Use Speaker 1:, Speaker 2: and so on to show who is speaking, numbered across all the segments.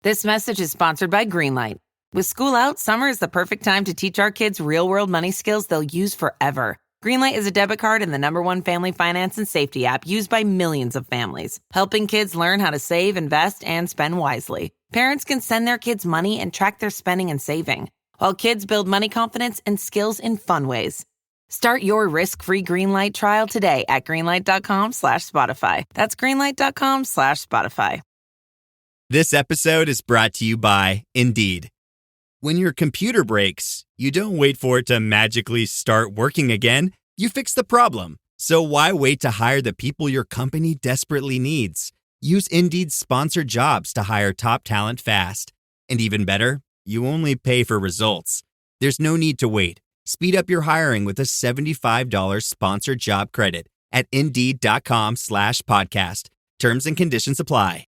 Speaker 1: This message is sponsored by Greenlight. With school out, summer is the perfect time to teach our kids real-world money skills they'll use forever. Greenlight is a debit card and the #1 family finance and safety app used by millions of families, helping kids learn how to save, invest, and spend wisely. Parents can send their kids money and track their spending and saving, while kids build money confidence and skills in fun ways. Start your risk-free Greenlight trial today at greenlight.com/Spotify. That's greenlight.com/Spotify.
Speaker 2: This episode is brought to you by Indeed. When your computer breaks, you don't wait for it to magically start working again. You fix the problem. So why wait to hire the people your company desperately needs? Use Indeed's sponsored jobs to hire top talent fast. And even better, you only pay for results. There's no need to wait. Speed up your hiring with a $75 sponsored job credit at Indeed.com/podcast. Terms and conditions apply.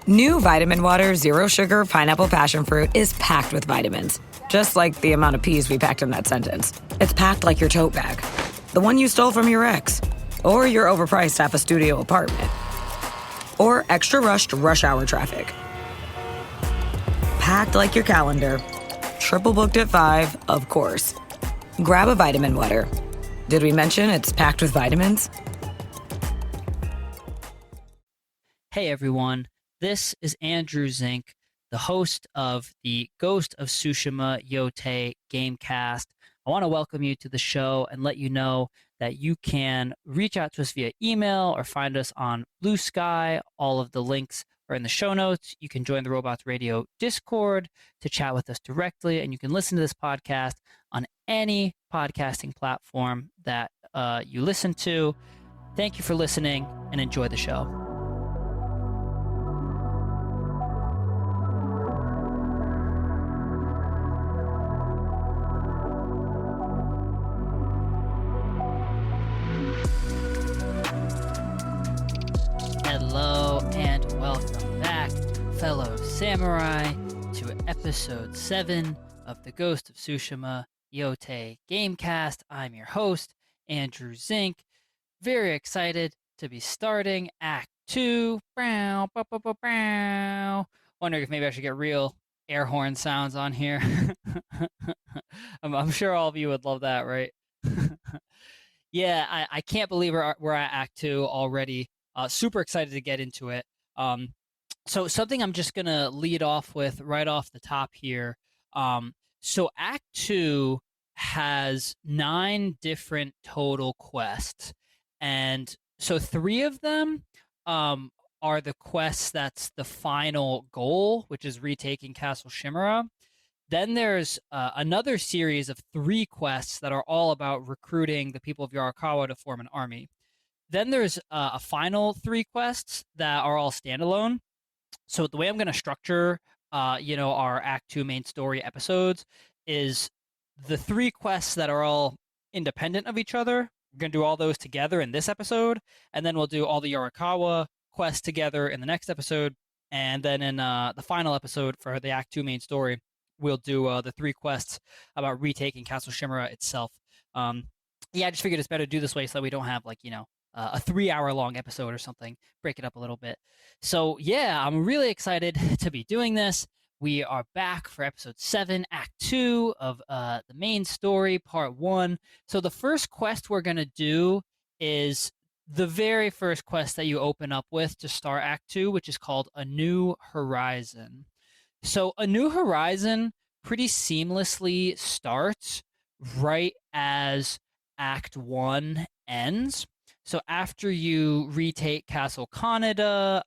Speaker 3: New Vitamin Water Zero Sugar Pineapple Passion Fruit is packed with vitamins. Just like the amount of peas we packed in that sentence. It's packed like your tote bag. The one you stole from your ex. Or your overpriced half-a-studio apartment. Or extra rushed rush hour traffic. Packed like your calendar. Triple booked at 5, of course. Grab a Vitamin Water. Did we mention it's packed with vitamins?
Speaker 4: Hey everyone, this is Andrew Zink, the host of the Ghost of Tsushima Yotei Gamecast. I want to welcome you to the show and let you know that you can reach out to us via email or find us on Blue Sky. All of the links are in the show notes. You can join the Robots Radio Discord to chat with us directly, and you can listen to this podcast on any podcasting platform that you listen to. Thank you for listening and enjoy the show. Hello and welcome back, fellow samurai, to episode 7 of the Ghost of Tsushima Yotei Gamecast. I'm your host, Andrew Zink. Very excited to be starting Act 2. Wondering if maybe I should get real air horn sounds on here. I'm sure all of you would love that, right? Yeah, I can't believe we're at Act 2 already. Super excited to get into it. So something I'm just going to lead off with right off the top here. So Act 2 has 9 different total quests. And so 3 of them are the quests that's the final goal, which is retaking Castle Chimera. Then there's another series of 3 quests that are all about recruiting the people of Yarikawa to form an army. Then there's a final 3 quests that are all standalone. So the way I'm going to structure, our Act 2 main story episodes is the 3 quests that are all independent of each other. We're going to do all those together in this episode, and then we'll do all the Yarikawa quests together in the next episode. And then in the final episode for the Act 2 main story, we'll do the 3 quests about retaking Castle Chimera itself. I just figured it's better to do this way so that we don't have a 3-hour-long episode or something. Break it up a little bit. So yeah, I'm really excited to be doing this. We are back for episode 7, Act 2 of the main story, part 1. So the first quest we're going to do is the very first quest that you open up with to start Act 2, which is called A New Horizon. So A New Horizon pretty seamlessly starts right as Act 1 ends. So after you retake Castle Kaneda,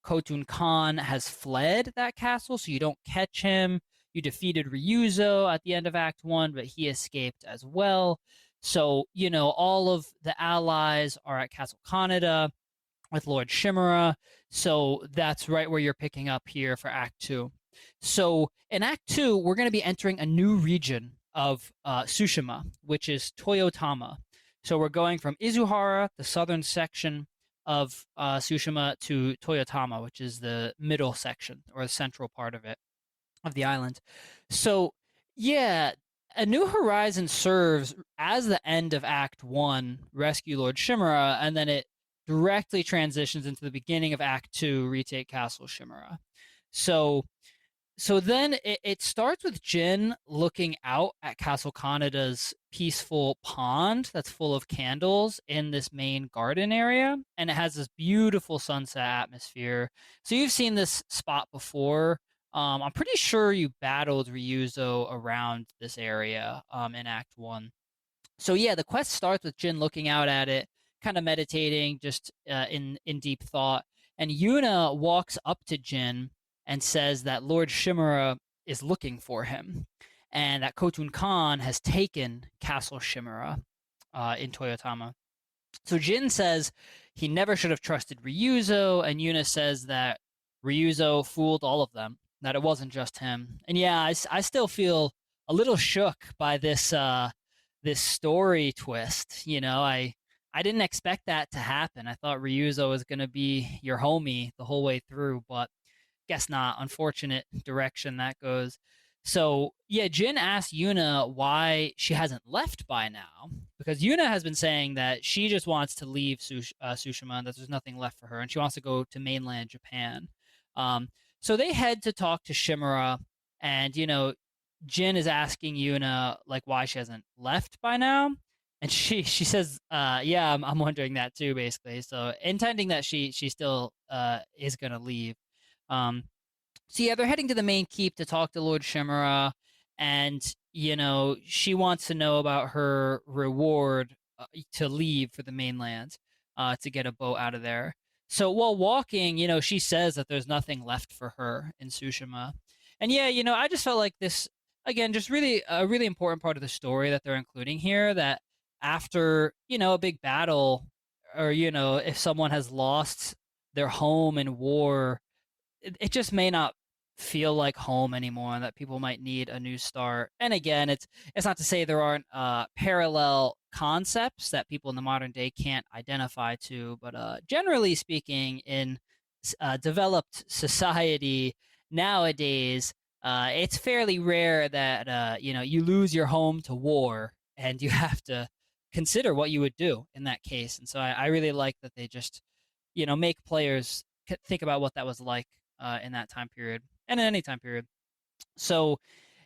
Speaker 4: Khotun Khan has fled that castle, so you don't catch him. You defeated Ryuzo at the end of Act 1, but he escaped as well. So, all of the allies are at Castle Kaneda with Lord Chimera. So that's right where you're picking up here for Act 2. So in Act 2, we're going to be entering a new region of Tsushima, which is Toyotama. So we're going from Izuhara, the southern section of Tsushima, to Toyotama, which is the middle section or the central part of it, of the island. So, yeah, A New Horizon serves as the end of Act 1, Rescue Lord Chimera, and then it directly transitions into the beginning of Act 2, Retake Castle Shimura. So then it starts with Jin looking out at Castle Kanada's peaceful pond that's full of candles in this main garden area, and it has this beautiful sunset atmosphere. So you've seen this spot before. I'm pretty sure you battled Ryuzo around this area in Act 1. So yeah, the quest starts with Jin looking out at it, kind of meditating, just in deep thought. And Yuna walks up to Jin and says that Lord Shimura is looking for him, and that Khotun Khan has taken Castle Shimura in Toyotama. So Jin says he never should have trusted Ryuzo, and Yuna says that Ryuzo fooled all of them, that it wasn't just him. And yeah, I still feel a little shook by this story twist. I didn't expect that to happen. I thought Ryuzo was going to be your homie the whole way through, but guess not. Unfortunate direction that goes. So yeah, Jin asked Yuna why she hasn't left by now, because Yuna has been saying that she just wants to leave Tsushima, and that there's nothing left for her, and she wants to go to mainland Japan. So they head to talk to Shimura, and Jin is asking Yuna like why she hasn't left by now, and she says, "Yeah, I'm wondering that too," basically. So intending that she still is gonna leave. So yeah, they're heading to the main keep to talk to Lord Shimura, and she wants to know about her reward to leave for the mainland, to get a boat out of there. So while walking, she says that there's nothing left for her in Tsushima, and yeah, I just felt like this again, just really a really important part of the story that they're including here. That after a big battle, or if someone has lost their home in war, it just may not feel like home anymore, and that people might need a new start. And again, it's not to say there aren't parallel concepts that people in the modern day can't identify to, but generally speaking, in developed society nowadays, it's fairly rare that you lose your home to war, and you have to consider what you would do in that case. And so I really like that they just make players think about what that was like in that time period and in any time period. So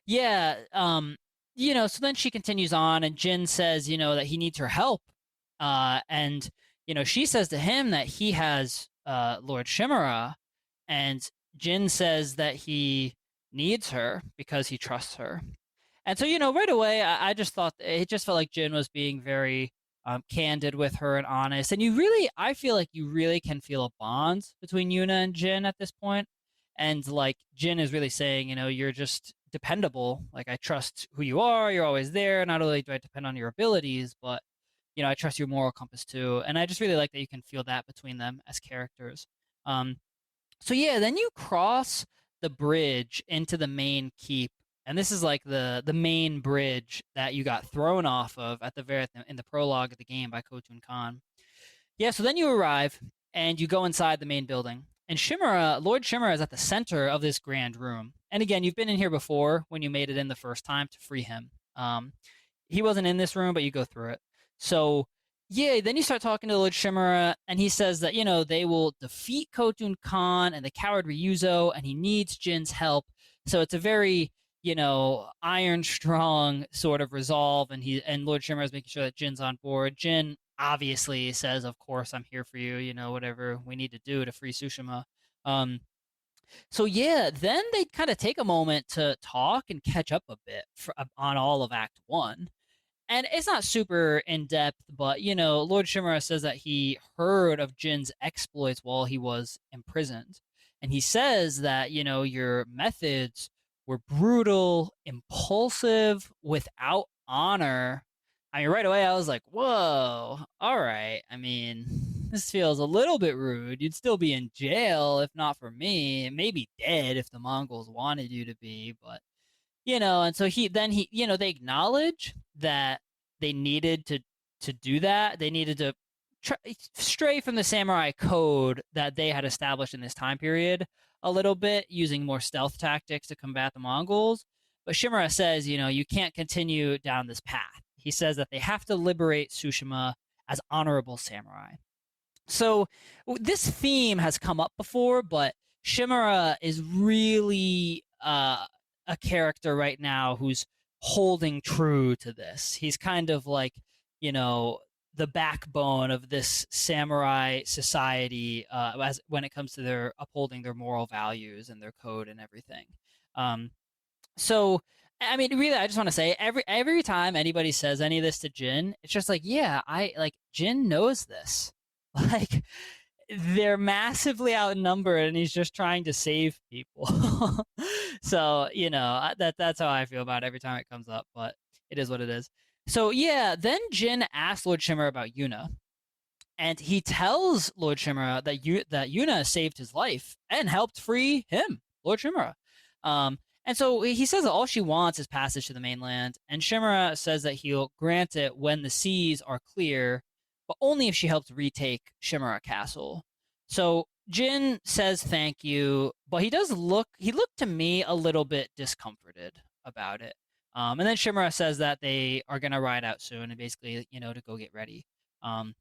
Speaker 4: yeah, so then she continues on, and Jin says, that he needs her help, and she says to him that he has Lord Shimura, and Jin says that he needs her because he trusts her. And so, right away, I just thought it just felt like Jin was being very candid with her and honest. And I feel like you really can feel a bond between Yuna and Jin at this point. And like Jin is really saying, you're just dependable. Like, I trust who you are. You're always there. Not only do I depend on your abilities, but I trust your moral compass too. And I just really like that you can feel that between them as characters. So yeah, then you cross the bridge into the main keep, and this is like the main bridge that you got thrown off of at the in the prologue of the game by Khotun Khan. Yeah, so then you arrive and you go inside the main building, and Lord Shimura is at the center of this grand room. And again, you've been in here before when you made it in the first time to free him. He wasn't in this room, but you go through it. So yeah, then you start talking to Lord Shimura, and he says that they will defeat Khotun Khan and the coward Ryuzo, and he needs Jin's help. So it's a very iron strong sort of resolve, and Lord Shimura is making sure that Jin's on board. Jin obviously says, "Of course, I'm here for you. Whatever we need to do to free Tsushima." So yeah, then they kind of take a moment to talk and catch up a bit on all of Act 1. And it's not super in depth, but Lord Shimura says that he heard of Jin's exploits while he was imprisoned. And he says that, your methods were brutal, impulsive, without honor. I mean, right away I was like, whoa, all right. I mean, this feels a little bit rude. You'd still be in jail if not for me, maybe dead if the Mongols wanted you to be, but and so they acknowledge that they needed to do that. They needed to stray from the samurai code that they had established in this time period a little bit, using more stealth tactics to combat the Mongols. But Shimura says, you can't continue down this path. He says that they have to liberate Tsushima as honorable samurai. So this theme has come up before, but Shimura is really a character right now who's holding true to this. He's kind of like, you know, the backbone of this samurai society as when it comes to their upholding their moral values and their code and everything. Um, so I mean, really, I just want to say every time anybody says any of this to Jin, it's just like, yeah, I like Jin knows this. Like they're massively outnumbered, and he's just trying to save people. So that's how I feel about it every time it comes up. But it is what it is. So yeah, then Jin asks Lord Shimura about Yuna, and he tells Lord Shimura that Yuna saved his life and helped free him, Lord Shimura. And so he says that all she wants is passage to the mainland, and Shimura says that he'll grant it when the seas are clear, but only if she helps retake Shimura Castle. So Jin says thank you, but he looked to me a little bit discomforted about it. And then Shimura says that they are going to ride out soon and basically, to go get ready. Um,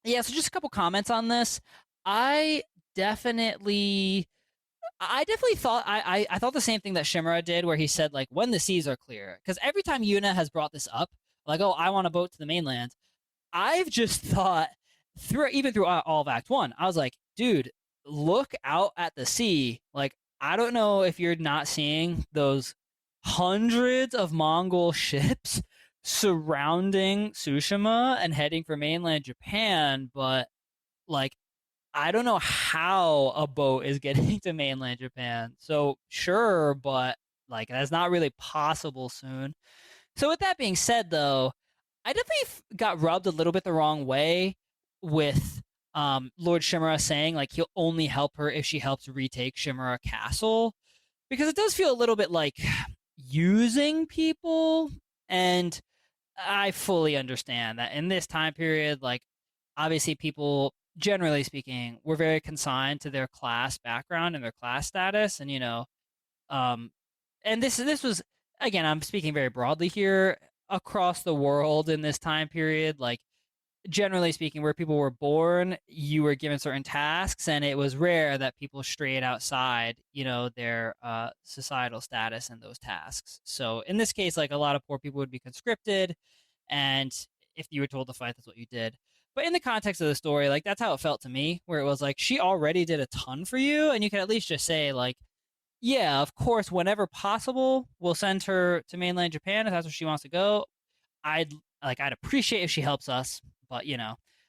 Speaker 4: yeah, so just a couple comments on this. I definitely I definitely thought I thought the same thing that Shimura did, where he said like when the seas are clear. Because every time Yuna has brought this up, like, oh, I want a boat to the mainland, I've just thought through all of Act One, I was like, dude, look out at the sea. Like, I don't know if you're not seeing those hundreds of Mongol ships surrounding Tsushima and heading for mainland Japan, but like I don't know how a boat is getting to mainland Japan. So sure, but like that's not really possible soon. So with that being said, though, I definitely got rubbed a little bit the wrong way with Lord Shimura saying like he'll only help her if she helps retake Shimura Castle, because it does feel a little bit like using people, and I fully understand that in this time period, like obviously people generally speaking were very consigned to their class background and their class status, and um and this was, again, I'm speaking very broadly here, across the world in this time period, like generally speaking, where people were born, you were given certain tasks, and it was rare that people strayed outside, their societal status in those tasks. So in this case, like a lot of poor people would be conscripted, and if you were told to fight, that's what you did. But in the context of the story, like that's how it felt to me, where it was like she already did a ton for you, and you can at least just say like, yeah, of course, whenever possible, we'll send her to mainland Japan if that's where she wants to go. I'd appreciate if she helps us, but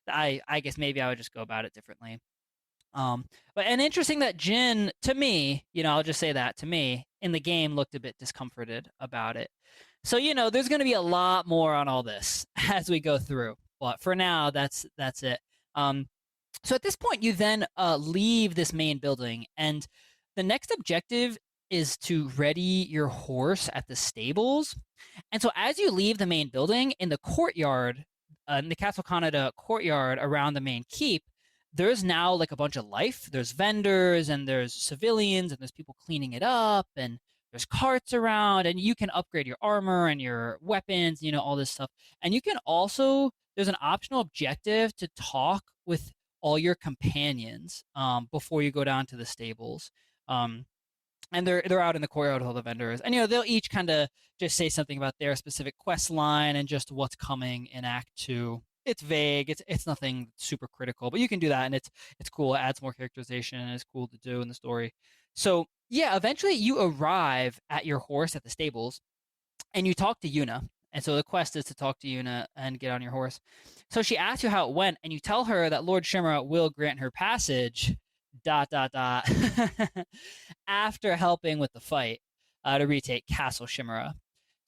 Speaker 4: I guess maybe I would just go about it differently. But and interesting that Jin, to me, I'll just say that to me in the game looked a bit discomforted about it. So there's going to be a lot more on all this as we go through. But for now, that's it. So at this point, you then leave this main building, and the next objective is to ready your horse at the stables. And so as you leave the main building in the courtyard, in the Castle Kaneda courtyard around the main keep, there's now like a bunch of life. There's vendors and there's civilians and there's people cleaning it up and there's carts around, and you can upgrade your armor and your weapons, all this stuff. And you can also, there's an optional objective to talk with all your companions before you go down to the stables. And they're out in the courtyard with all the vendors, and they'll each kind of just say something about their specific quest line and just what's coming in Act Two. It's vague. It's nothing super critical, but you can do that, and it's cool. It adds more characterization, and it's cool to do in the story. So yeah, eventually you arrive at your horse at the stables, and you talk to Yuna. And so the quest is to talk to Yuna and get on your horse. So she asks you how it went, and you tell her that Lord Shimura will grant her passage. ... after helping with the fight to retake Castle Shimura.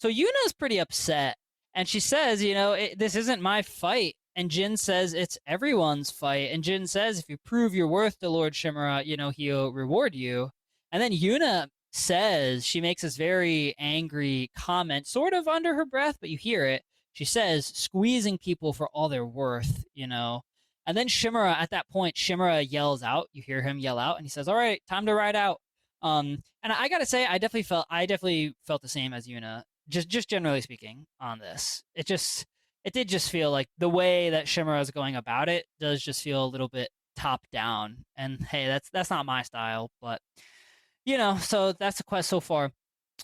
Speaker 4: So Yuna's pretty upset, and she says, this isn't my fight. And Jin says it's everyone's fight. And Jin says if you prove your worth to Lord Shimura, he'll reward you. And then Yuna says, she makes this very angry comment, sort of under her breath, but you hear it. She says, squeezing people for all they're worth, And then Shimura, at that point, Shimura yells out. You hear him yell out, and he says, "All right, time to ride out." And I gotta say, I definitely felt the same as Yuna. Just generally speaking on this. It just, it did just feel like the way that Shimura is going about it does just feel a little bit top down. And hey, that's not my style, but so that's the quest so far.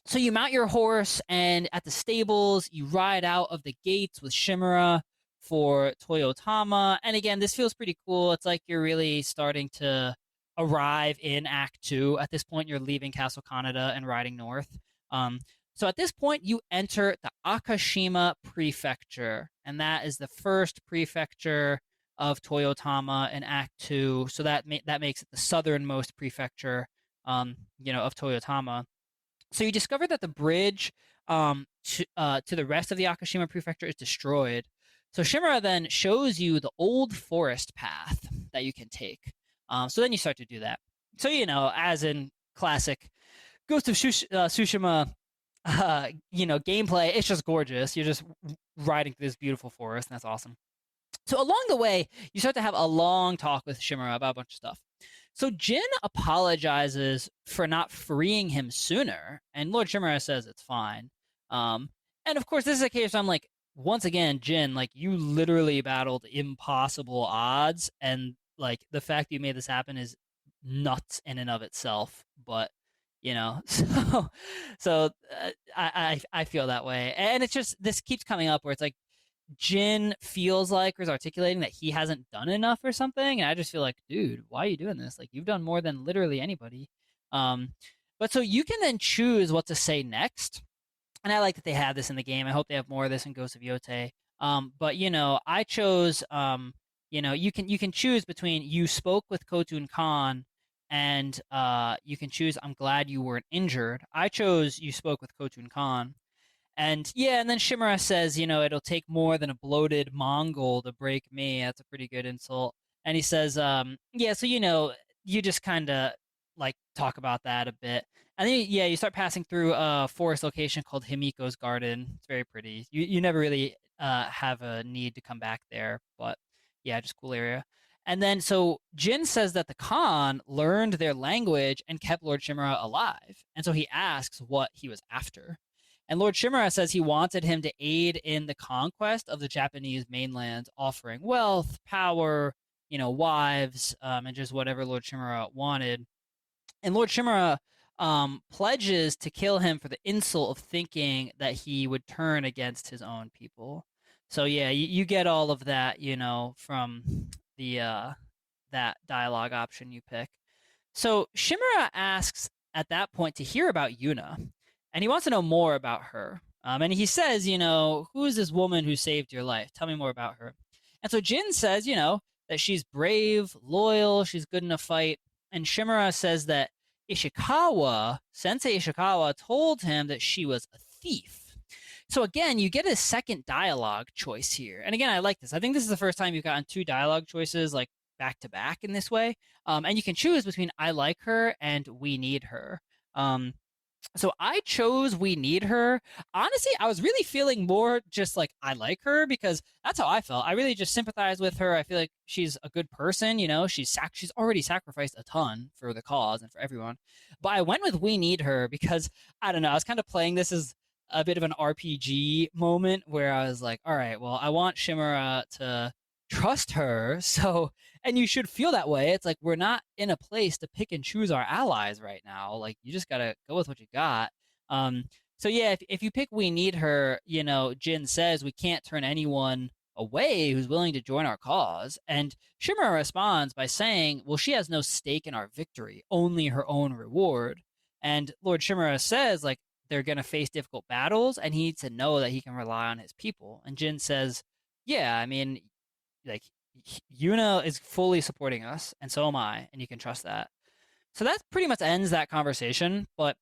Speaker 4: So you mount your horse, and at the stables, you ride out of the gates with Shimura for Toyotama. And again, this feels pretty cool. It's like you're really starting to arrive in Act 2. At this point, you're leaving Castle Kaneda and riding north. Um, so at this point, you enter the Akashima Prefecture, and that is the first prefecture of Toyotama in Act 2. So that makes it the southernmost prefecture, of Toyotama. So you discover that the bridge to the rest of the Akashima Prefecture is destroyed. So Shimura then shows you the old forest path that you can take. So then you start to do that. So, as in classic Ghost of Tsushima, gameplay, it's just gorgeous. You're just riding through this beautiful forest, and that's awesome. So along the way, you start to have a long talk with Shimura about a bunch of stuff. So Jin apologizes for not freeing him sooner, and Lord Shimura says it's fine. And of course, this is a case where I'm like, once again, Jin, like, you literally battled impossible odds, and like the fact that you made this happen is nuts in and of itself. But I feel that way, and it's just this keeps coming up where it's like Jin feels like or is articulating that he hasn't done enough or something, and I just feel like, dude, why are you doing this? Like, you've done more than literally anybody. But so you can then choose what to say next, and I like that they have this in the game. I hope they have more of this in Ghost of Yotei. But I chose you can choose between you spoke with Khotun Khan and you can choose I'm glad you weren't injured. I chose you spoke with Khotun Khan. And then Shimura says, it'll take more than a bloated Mongol to break me. That's a pretty good insult. And he says, so you just kind of like talk about that a bit. And then you start passing through a forest location called Himiko's Garden. It's very pretty. You never really have a need to come back there, but yeah, just cool area. And then so Jin says that the Khan learned their language and kept Lord Shimura alive. And so he asks what he was after. And Lord Shimura says he wanted him to aid in the conquest of the Japanese mainland, offering wealth, power, wives, and just whatever Lord Shimura wanted. And Lord Shimura pledges to kill him for the insult of thinking that he would turn against his own people. So yeah, you get all of that, from the that dialogue option you pick. So Shimura asks at that point to hear about Yuna. And he wants to know more about her. And he says, who is this woman who saved your life? Tell me more about her. And so Jin says, that she's brave, loyal, she's good in a fight. And Shimura says that Sensei Ishikawa told him that she was a thief. So again, you get a second dialogue choice here. And again, I like this. I think this is the first time you've gotten two dialogue choices like back to back in this way. And you can choose between I like her and we need her. So I chose we need her. Honestly, I was really feeling more just like I like her because that's how I felt. I really just sympathize with her. I feel like she's a good person, she's already sacrificed a ton for the cause and for everyone. But I went with we need her because I don't know, I was kind of playing this as a bit of an RPG moment where I was like, all right, well, I want Shimura to trust her. So, and you should feel that way. It's like we're not in a place to pick and choose our allies right now. Like you just gotta go with what you got. So yeah, if you pick we need her, Jin says we can't turn anyone away who's willing to join our cause. And Shimura responds by saying, well, she has no stake in our victory, only her own reward. And Lord Shimura says, like, they're gonna face difficult battles and he needs to know that he can rely on his people. And Jin says, yeah, I mean, like, Yuna is fully supporting us, and so am I, and you can trust that. So that pretty much ends that conversation. But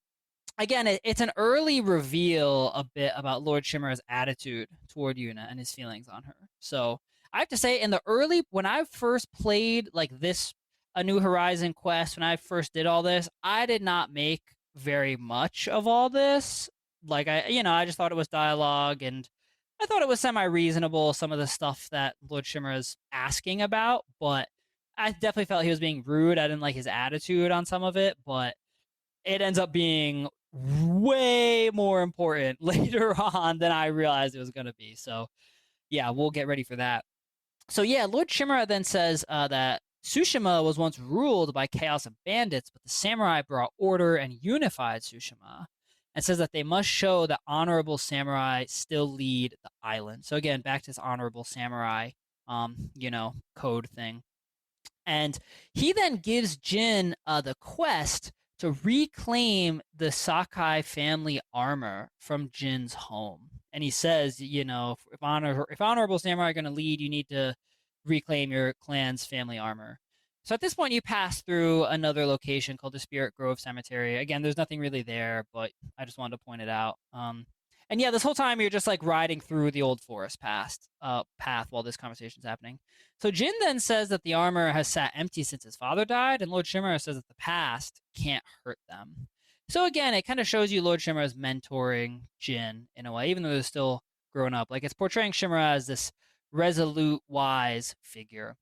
Speaker 4: again, it's an early reveal a bit about Lord Shimura's attitude toward Yuna and his feelings on her. So I have to say, when I first played like this, A New Horizon quest, when I first did all this, I did not make very much of all this. Like I just thought it was dialogue and I thought it was semi-reasonable, some of the stuff that Lord Shimura's asking about, but I definitely felt he was being rude. I didn't like his attitude on some of it, but it ends up being way more important later on than I realized it was going to be. So, Yeah, we'll get ready for that. So yeah, Lord Shimura then says that Tsushima was once ruled by chaos and bandits, but the samurai brought order and unified Tsushima, and says that they must show that honorable samurai still lead the island. So again, back to this honorable samurai, code thing. And he then gives Jin the quest to reclaim the Sakai family armor from Jin's home. And he says, if honorable samurai are going to lead, you need to reclaim your clan's family armor. So at this point, you pass through another location called the Spirit Grove Cemetery. Again, there's nothing really there, but I just wanted to point it out. And yeah, this whole time you're just like riding through the old forest path while this conversation's happening. So Jin then says that the armor has sat empty since his father died, and Lord Shimura says that the past can't hurt them. So again, it kind of shows you Lord Shimura's mentoring Jin in a way, even though they're still growing up. Like it's portraying Shimura as this resolute, wise figure.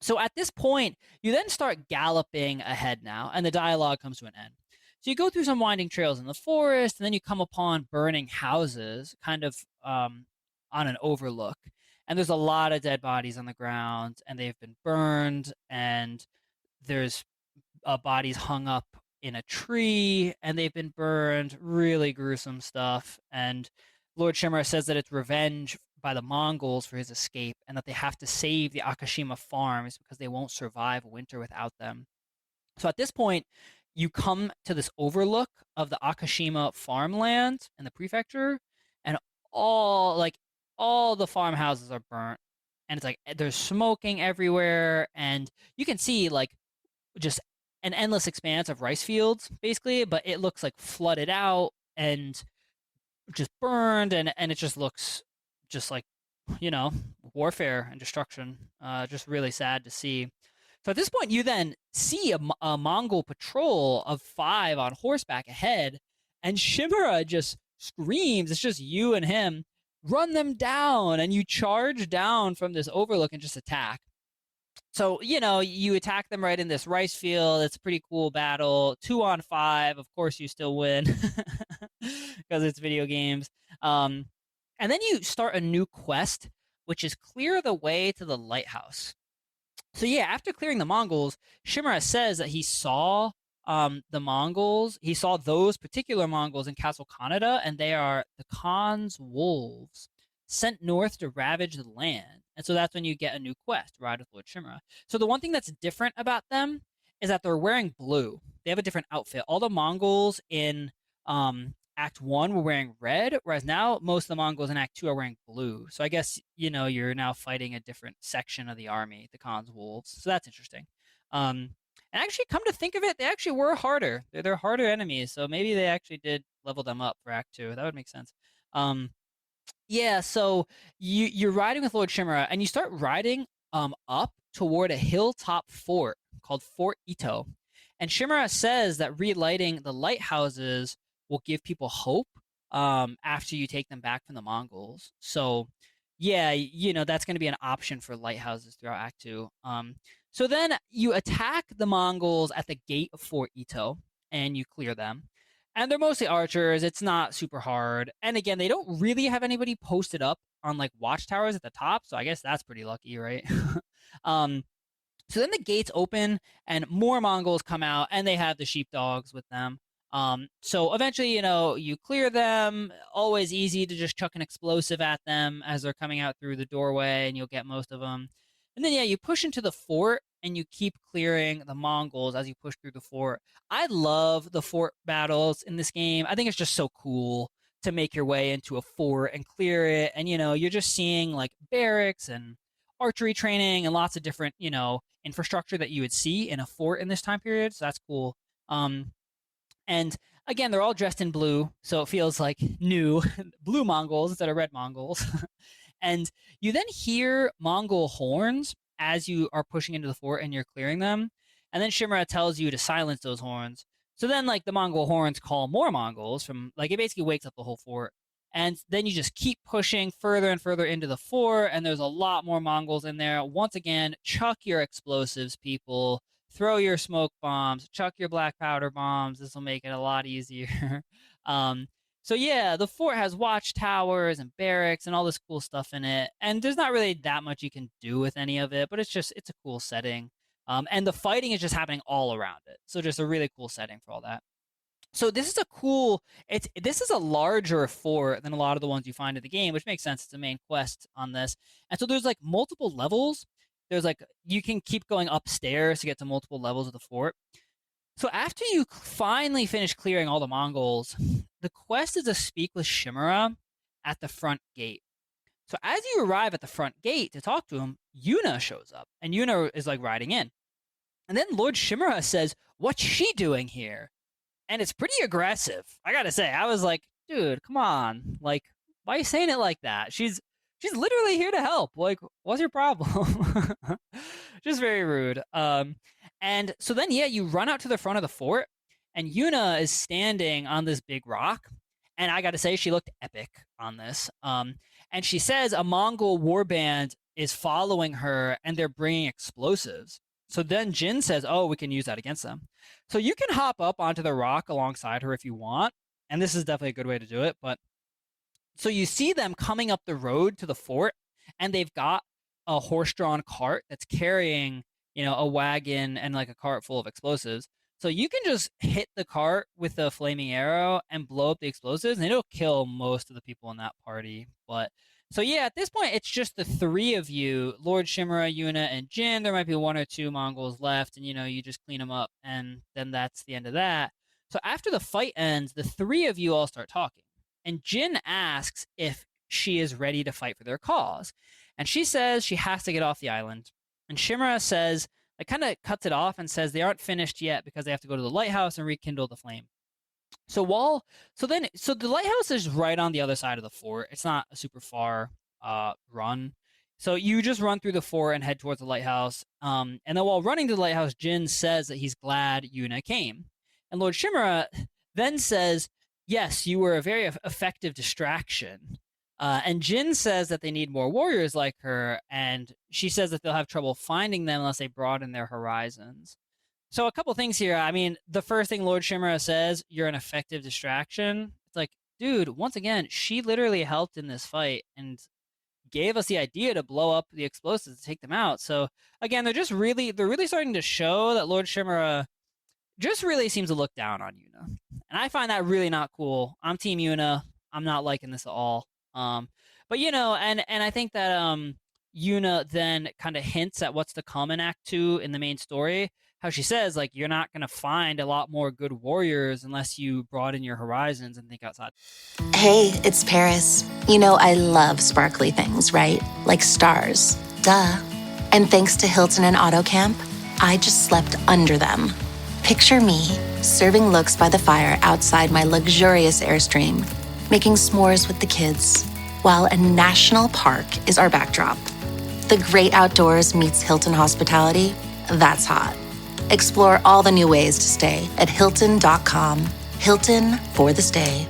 Speaker 4: So at this point, you then start galloping ahead now, and the dialogue comes to an end. So you go through some winding trails in the forest, and then you come upon burning houses, kind of on an overlook. And there's a lot of dead bodies on the ground, and they've been burned, and there's bodies hung up in a tree, and they've been burned. Really gruesome stuff. And Lord Shimura says that it's revenge by the Mongols for his escape, and that they have to save the Akashima farms because they won't survive winter without them. So at this point, you come to this overlook of the Akashima farmland in the prefecture, and all the farmhouses are burnt, and it's like there's smoking everywhere, and you can see like just an endless expanse of rice fields basically, but it looks like flooded out and just burned, and it just looks just like warfare and destruction. Just really sad to see. So at this point, you then see a Mongol patrol of 5 on horseback ahead, and Shimura just screams, it's just you and him, run them down, and you charge down from this overlook and just attack. So, you attack them right in this rice field. It's a pretty cool battle. 2 on 5. Of course, you still win because it's video games. And then you start a new quest, which is clear the way to the lighthouse. So yeah, after clearing the Mongols, Shimura says that he saw the Mongols. He saw those particular Mongols in Castle Kaneda, and they are the Khan's wolves sent north to ravage the land. And so that's when you get a new quest, Ride with Lord Shimura. So the one thing that's different about them is that they're wearing blue. They have a different outfit. All the Mongols in Act 1 were wearing red, whereas now most of the Mongols in Act 2 are wearing blue. So I guess, you're now fighting a different section of the army, the Khan's wolves. So that's interesting. And actually, come to think of it, they actually were harder. They're harder enemies, so maybe they actually did level them up for Act 2. That would make sense. Yeah, so you're riding with Lord Shimura, and you start riding up toward a hilltop fort called Fort Ito. And Shimura says that relighting the lighthouses will give people hope after you take them back from the Mongols. So yeah, that's going to be an option for lighthouses throughout Act 2. So then you attack the Mongols at the gate of Fort Ito, and you clear them. And they're mostly archers. It's not super hard. And again, they don't really have anybody posted up on like watchtowers at the top. So I guess that's pretty lucky, right? So then the gates open and more Mongols come out, and they have the sheepdogs with them. So eventually, you clear them. Always easy to just chuck an explosive at them as they're coming out through the doorway, and you'll get most of them. And then, yeah, you push into the fort, and you keep clearing the Mongols as you push through the fort. I love the fort battles in this game. I think it's just so cool to make your way into a fort and clear it. And, you're just seeing like barracks and archery training and lots of different, infrastructure that you would see in a fort in this time period. So that's cool. And again, they're all dressed in blue, so it feels like new blue Mongols instead of red Mongols. And you then hear Mongol horns as you are pushing into the fort and you're clearing them. And then Shimura tells you to silence those horns. So then, like, the Mongol horns call more Mongols from, like, it basically wakes up the whole fort. And then you just keep pushing further and further into the fort, and there's a lot more Mongols in there. Once again, chuck your explosives, people. Throw your smoke bombs, chuck your black powder bombs. This will make it a lot easier. So yeah, the fort has watchtowers and barracks and all this cool stuff in it. And there's not really that much you can do with any of it, but it's a cool setting. And the fighting is just happening all around it. So just a really cool setting for all that. So this is a larger fort than a lot of the ones you find in the game, which makes sense. It's a main quest on this. And so there's like multiple levels. There's like you can keep going upstairs to get to multiple levels of the fort. So after you finally finish clearing all the Mongols, the quest is to speak with Shimura at the front gate. So as you arrive at the front gate to talk to him, Yuna shows up, and Yuna is like riding in. And then Lord Shimura says, "What's she doing here?" And it's pretty aggressive. I gotta say, I was like, dude, come on. Like, why are you saying it like that? She's literally here to help. Like, what's your problem? Just very rude. And so then yeah, you run out to the front of the fort, and Yuna is standing on this big rock. And I gotta say, she looked epic on this. And she says a Mongol warband is following her, and they're bringing explosives. So then Jin says, "Oh, we can use that against them." So you can hop up onto the rock alongside her if you want, and this is definitely a good way to do it. But so you see them coming up the road to the fort, and they've got a horse-drawn cart that's carrying, a wagon and like a cart full of explosives. So you can just hit the cart with a flaming arrow and blow up the explosives, and it'll kill most of the people in that party. But so yeah, at this point, it's just the three of you, Lord Shimura, Yuna, and Jin. There might be one or two Mongols left, and you just clean them up, and then that's the end of that. So after the fight ends, the three of you all start talking, and Jin asks if she is ready to fight for their cause, and she says she has to get off the island. And Shimura says, like, kind of cuts it off and says they aren't finished yet because they have to go to the lighthouse and rekindle the flame. So the lighthouse is right on the other side of the fort. It's not a super far run. So you just run through the fort and head towards the lighthouse. And then while running to the lighthouse, Jin says that he's glad Yuna came. And Lord Shimura then says, "Yes, you were a very effective distraction." And Jin says that they need more warriors like her, and she says that they'll have trouble finding them unless they broaden their horizons. So a couple things here. I mean, the first thing Lord Shimura says, "You're an effective distraction." It's like, dude, once again, she literally helped in this fight and gave us the idea to blow up the explosives to take them out. So again, they're really starting to show that Lord Shimura just really seems to look down on Yuna. And I find that really not cool. I'm Team Yuna. I'm not liking this at all. But and I think that Yuna then kind of hints at what's to come in Act 2 in the main story. How she says, like, you're not going to find a lot more good warriors unless you broaden your horizons and think outside.
Speaker 5: Hey, it's Paris. I love sparkly things, right? Like stars. Duh. And thanks to Hilton and Auto Camp, I just slept under them. Picture me, serving looks by the fire outside my luxurious Airstream, making s'mores with the kids, while a national park is our backdrop. The great outdoors meets Hilton hospitality. That's hot. Explore all the new ways to stay at Hilton.com. Hilton for the stay.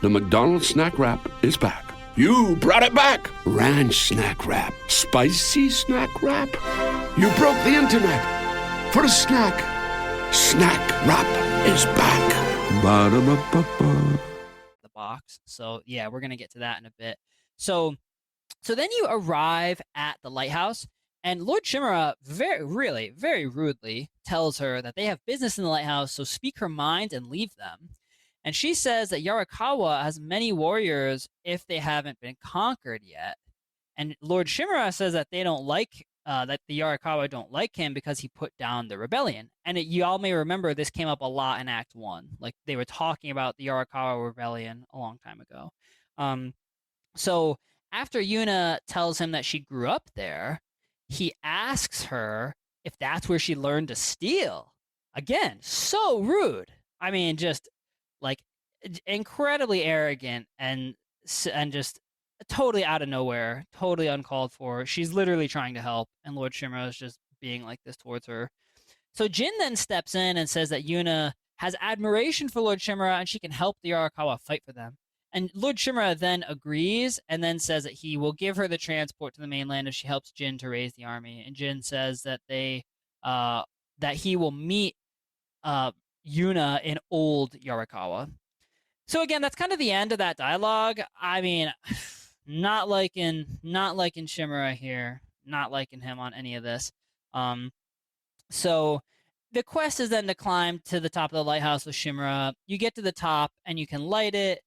Speaker 6: The McDonald's snack wrap is back. You brought it back. Ranch snack wrap. Spicy snack wrap. You broke the internet. For a snack. Snack wrap is back. Ba-da-ba-ba-ba.
Speaker 4: The box. So yeah, we're gonna get to that in a bit. So then you arrive at the lighthouse, and Lord Shimura very rudely tells her that they have business in the lighthouse, so speak her mind and leave them. And she says that Yarikawa has many warriors if they haven't been conquered yet. And Lord Shimura says that they don't like that the Yarikawa don't like him because he put down the rebellion. And you all may remember this came up a lot in Act 1. Like, they were talking about the Yarikawa rebellion a long time ago. So after Yuna tells him that she grew up there, he asks her if that's where she learned to steal. Again, so rude. I mean, just like incredibly arrogant and just totally out of nowhere, totally uncalled for. She's literally trying to help, and Lord Shimura is just being like this towards her. So Jin then steps in and says that Yuna has admiration for Lord Shimura and she can help the Yarikawa fight for them. And Lord Shimura then agrees and then says that he will give her the transport to the mainland if she helps Jin to raise the army. And Jin says that that he will meet Yuna in old Yarikawa. So again, that's kind of the end of that dialogue. I mean, not liking Shimura here. Not liking him on any of this. So the quest is then to climb to the top of the lighthouse with Shimura. You get to the top and you can light it.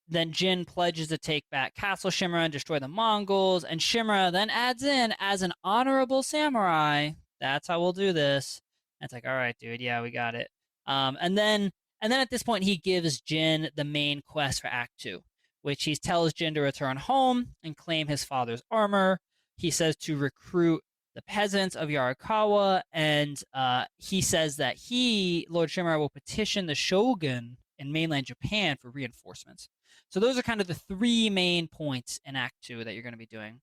Speaker 4: Then Jin pledges to take back Castle Shimura and destroy the Mongols. And Shimura then adds in, as an honorable samurai, that's how we'll do this. And it's like, all right, dude, yeah, we got it. And then at this point, he gives Jin the main quest for Act 2, which he tells Jin to return home and claim his father's armor. He says to recruit the peasants of Yarikawa, and he says that Lord Shimura, will petition the shogun in mainland Japan for reinforcements. So those are kind of the three main points in Act 2 that you're going to be doing.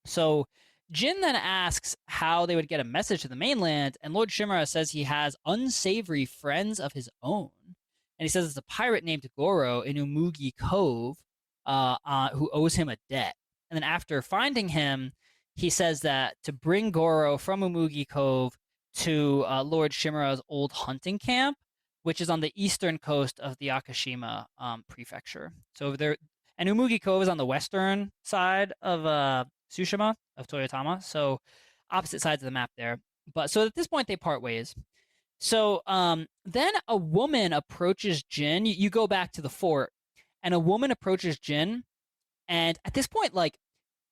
Speaker 4: So Jin then asks how they would get a message to the mainland, and Lord Shimura says he has unsavory friends of his own. And he says it's a pirate named Goro in Umugi Cove who owes him a debt. And then after finding him, he says that to bring Goro from Umugi Cove to Lord Shimura's old hunting camp, which is on the eastern coast of the Akashima prefecture. So there, and Umugi Cove is on the western side of Tsushima, of Toyotama, so opposite sides of the map there. But so at this point, they part ways. So then a woman approaches Jin. You go back to the fort, and a woman approaches Jin, and at this point, like,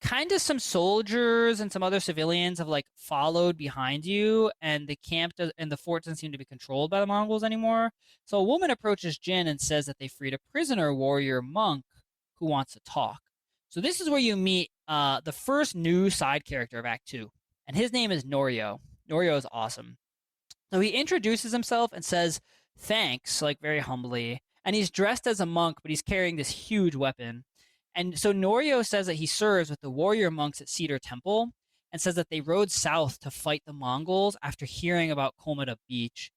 Speaker 4: kind of some soldiers and some other civilians have like followed behind you, and the camp and the fort doesn't seem to be controlled by the Mongols anymore. So a woman approaches Jin and says that they freed a prisoner warrior monk who wants to talk. So this is where you meet the first new side character of Act 2, and his name is Norio. Norio is awesome. So he introduces himself and says thanks, like very humbly, and he's dressed as a monk, but he's carrying this huge weapon. And so Norio says that he serves with the warrior monks at Cedar Temple, and says that they rode south to fight the Mongols after hearing about Komada Beach.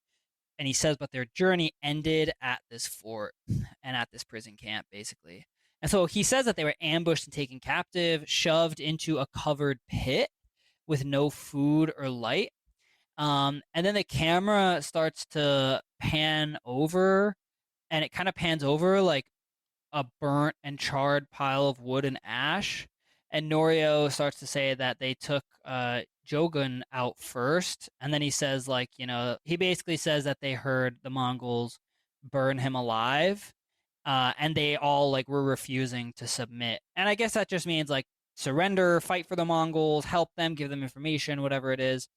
Speaker 4: And he says, but their journey ended at this fort and at this prison camp, basically. And so he says that they were ambushed and taken captive, shoved into a covered pit with no food or light. And then the camera starts to pan over, and it kind of pans over like a burnt and charred pile of wood and ash. And Norio starts to say that they took Jogun out first. And then he says, like, you know, he basically says that they heard the Mongols burn him alive. And they all like were refusing to submit. And I guess that just means like surrender, fight for the Mongols, help them, give them information, whatever it is.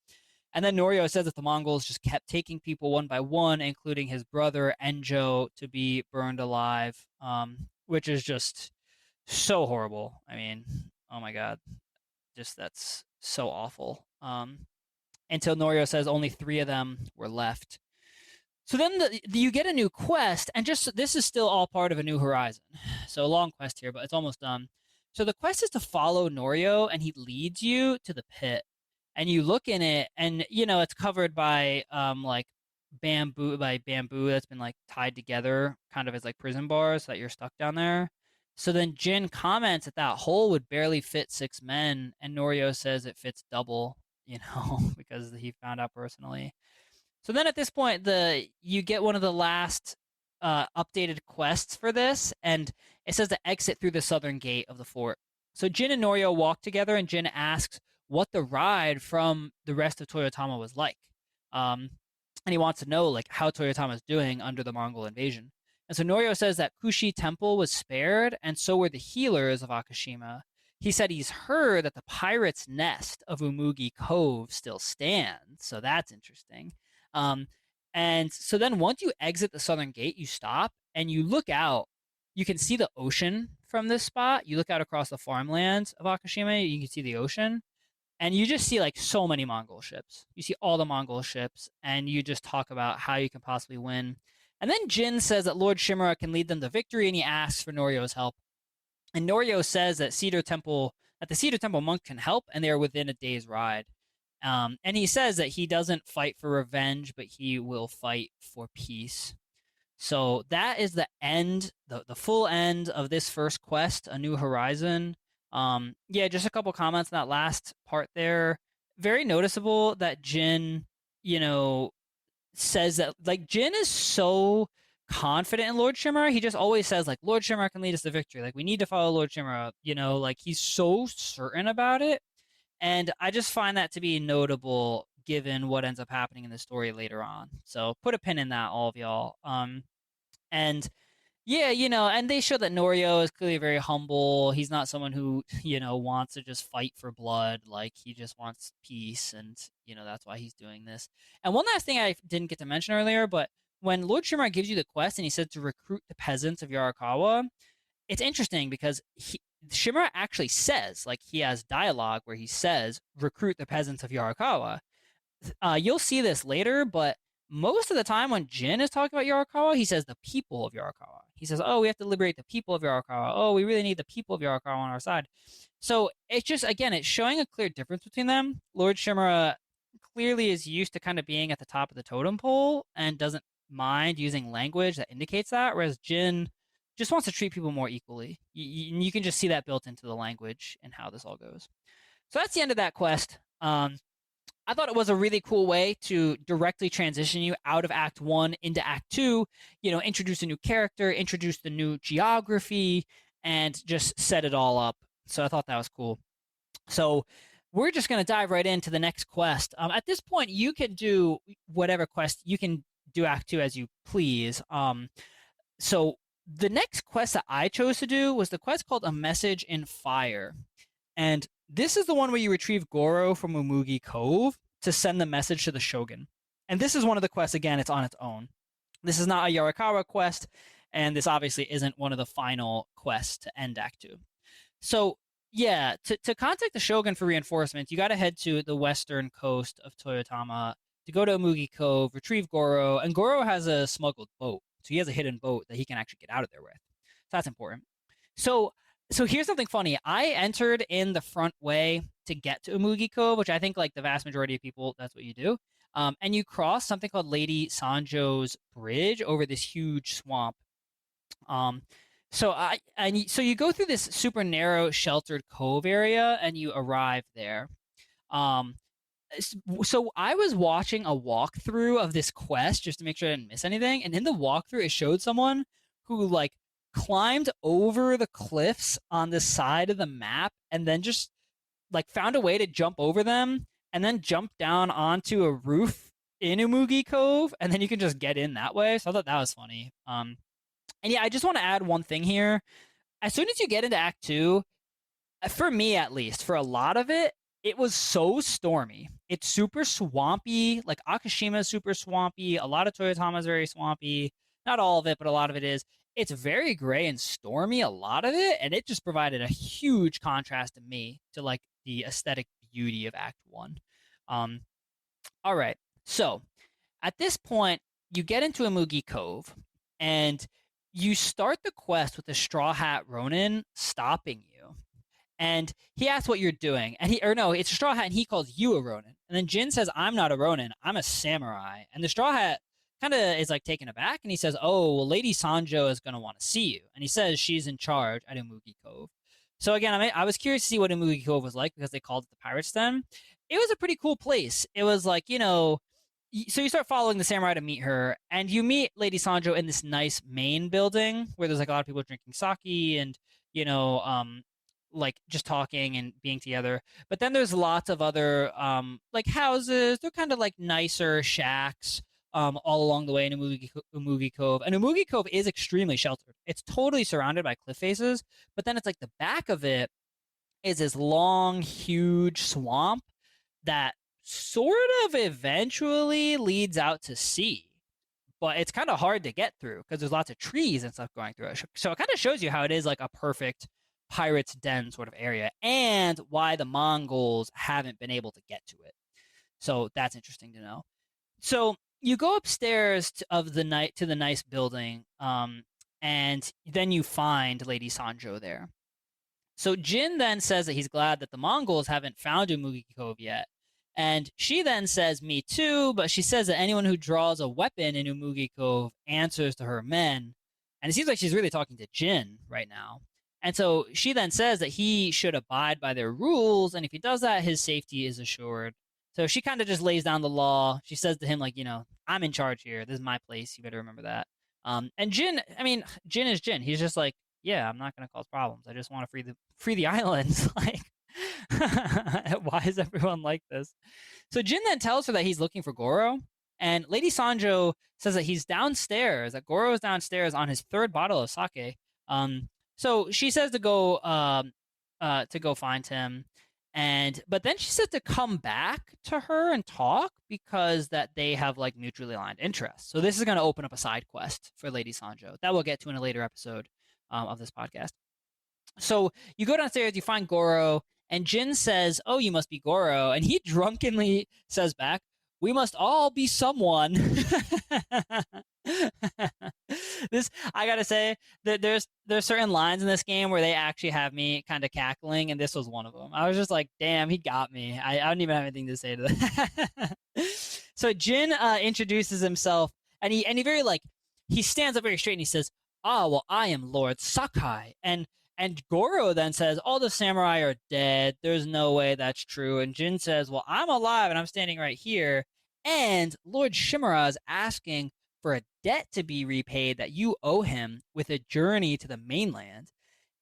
Speaker 4: And then Norio says that the Mongols just kept taking people one by one, including his brother Enjo, to be burned alive, which is just so horrible. I mean, oh my God, just that's so awful. Until Norio says only 3 of them were left. So then you get a new quest, and just this is still all part of a new horizon. So a long quest here, but it's almost done. So the quest is to follow Norio, and he leads you to the pit. And you look in it, and you know it's covered by like bamboo that's been like tied together, kind of as like prison bars, so that you're stuck down there. So then Jin comments that that hole would barely fit 6 men, and Norio says it fits double, you know, because he found out personally. So then at this point, you get one of the last updated quests for this, and it says to exit through the southern gate of the fort. So Jin and Norio walk together, and Jin asks what the ride from the rest of Toyotama was like. And he wants to know like how Toyotama is doing under the Mongol invasion. And so Norio says that Kushi Temple was spared, and so were the healers of Akashima. He said he's heard that the pirate's nest of Umugi Cove still stands, so that's interesting. And so then once you exit the southern gate, you stop and you look out. You can see the ocean from this spot. You look out across the farmlands of Akashima, you can see the ocean. And you just see like so many Mongol ships. You see all the Mongol ships, and you just talk about how you can possibly win. And then Jin says that Lord Shimura can lead them to victory, and he asks for Norio's help. And Norio says that the Cedar Temple monk can help, and they are within a day's ride. And he says that he doesn't fight for revenge, but he will fight for peace. So that is the end, the full end of this first quest, A New Horizon. Yeah, just a couple comments on that last part there. Very noticeable that Jin, you know, says that like Jin is so confident in Lord Shimura. He just always says like Lord Shimura can lead us to victory. Like we need to follow Lord Shimura. Like he's so certain about it, and I just find that to be notable given what ends up happening in the story later on. So put a pin in that, all of y'all. And yeah, and they show that Norio is clearly very humble. He's not someone who, wants to just fight for blood. Like, he just wants peace, and, that's why he's doing this. And one last thing I didn't get to mention earlier, but when Lord Shimura gives you the quest and he said to recruit the peasants of Yarikawa, it's interesting because Shimura actually says, like, he has dialogue where he says, recruit the peasants of Yarikawa. You'll see this later, but most of the time when Jin is talking about Yarikawa, he says the people of Yarikawa. He says, oh, we have to liberate the people of Yarikawa. Oh, we really need the people of Yarikawa on our side. So it's just, again, it's showing a clear difference between them. Lord Shimura clearly is used to kind of being at the top of the totem pole and doesn't mind using language that indicates that, whereas Jin just wants to treat people more equally. You can just see that built into the language and how this all goes. So that's the end of that quest. I thought it was a really cool way to directly transition you out of Act 1 into Act 2, introduce a new character, introduce the new geography, and just set it all up. So I thought that was cool. So we're just going to dive right into the next quest. At this point, you can do whatever quest. You can do Act 2 as you please. So the next quest that I chose to do was the quest called A Message in Fire. And this is the one where you retrieve Goro from Umugi Cove to send the message to the Shogun. And this is one of the quests, again, it's on its own. This is not a Yarikawa quest, and this obviously isn't one of the final quests to end Act 2. So, yeah, to contact the Shogun for reinforcements, you got to head to the western coast of Toyotama to go to Umugi Cove, retrieve Goro, and Goro has a smuggled boat. So he has a hidden boat that he can actually get out of there with. So that's important. So here's something funny. I entered in the front way to get to Umugi Cove, which I think like the vast majority of people, that's what you do. And you cross something called Lady Sanjo's Bridge over this huge swamp. So you go through this super narrow sheltered cove area and you arrive there. So I was watching a walkthrough of this quest just to make sure I didn't miss anything. And in the walkthrough, it showed someone who like climbed over the cliffs on the side of the map and then just like found a way to jump over them and then jump down onto a roof in Umugi Cove, and then you can just get in that way. So I thought that was funny. And yeah, I just want to add one thing here. As soon as you get into Act 2, for me at least, for a lot of it, it was so stormy. It's super swampy. Like Akashima is super swampy. A lot of Toyotama is very swampy. Not all of it, but a lot of it is. It's very gray and stormy, a lot of it, and it just provided a huge contrast to me to like the aesthetic beauty of Act 1. All right, so at this point, you get into Umugi Cove, and you start the quest with the Straw Hat Ronin stopping you. And he asks what you're doing, and it's a Straw Hat, and he calls you a Ronin. And then Jin says, I'm not a Ronin, I'm a samurai. And the Straw Hat kind of is like taken aback, and he says, oh, well, Lady Sanjo is going to want to see you. And he says she's in charge at Umugi Cove. So again, I was curious to see what Umugi Cove was like because they called it the Pirate's Den. It was a pretty cool place. It was like, so you start following the samurai to meet her, and you meet Lady Sanjo in this nice main building where there's like a lot of people drinking sake and, like just talking and being together. But then there's lots of other like houses. They're kind of like nicer shacks all along the way in Umugi Cove. And Umugi Cove is extremely sheltered. It's totally surrounded by cliff faces, but then it's like the back of it is this long, huge swamp that sort of eventually leads out to sea. But it's kind of hard to get through because there's lots of trees and stuff going through it. So it kind of shows you how it is like a perfect pirate's den sort of area and why the Mongols haven't been able to get to it. So that's interesting to know. So you go upstairs to the nice building, and then you find Lady Sanjo there. So Jin then says that he's glad that the Mongols haven't found Umugi Cove yet. And she then says, me too, but she says that anyone who draws a weapon in Umugi Cove answers to her men. And it seems like she's really talking to Jin right now. And so she then says that he should abide by their rules, and if he does that, his safety is assured. So she kind of just lays down the law. She says to him, like, I'm in charge here. This is my place. You better remember that. And Jin, I mean, Jin is Jin. He's just like, yeah, I'm not gonna cause problems. I just want to free the islands. Like, why is everyone like this? So Jin then tells her that he's looking for Goro, and Lady Sanjo says that he's downstairs. That Goro is downstairs on his third bottle of sake. So she says to go find him, but then she says to come back to her and talk because that they have like mutually aligned interests. So this is going to open up a side quest for Lady Sanjo that we'll get to in a later episode of this podcast. So you go downstairs, you find Goro, and Jin says, "Oh, you must be Goro," and he drunkenly says back, "We must all be someone." This, I gotta say that there's certain lines in this game where they actually have me kind of cackling, and this was one of them. I was just like, "Damn, he got me." I don't even have anything to say to that. So Jin introduces himself, and he very like he stands up very straight and he says, "Ah, well, I am Lord Sakai," and Goro then says, "All the samurai are dead. There's no way that's true." And Jin says, "Well, I'm alive and I'm standing right here. And Lord Shimura is asking for a debt to be repaid that you owe him with a journey to the mainland."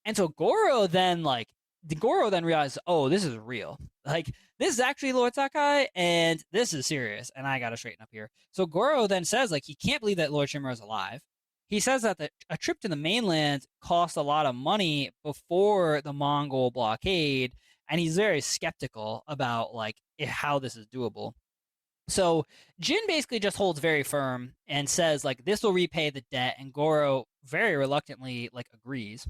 Speaker 4: And so Goro then realizes, oh, this is real. Like, this is actually Lord Sakai, and this is serious, and I gotta straighten up here. So Goro then says, like, he can't believe that Lord Shimura is alive. He says that a trip to the mainland cost a lot of money before the Mongol blockade, and he's very skeptical about like how this is doable. So Jin basically just holds very firm and says like this will repay the debt, and Goro very reluctantly like agrees.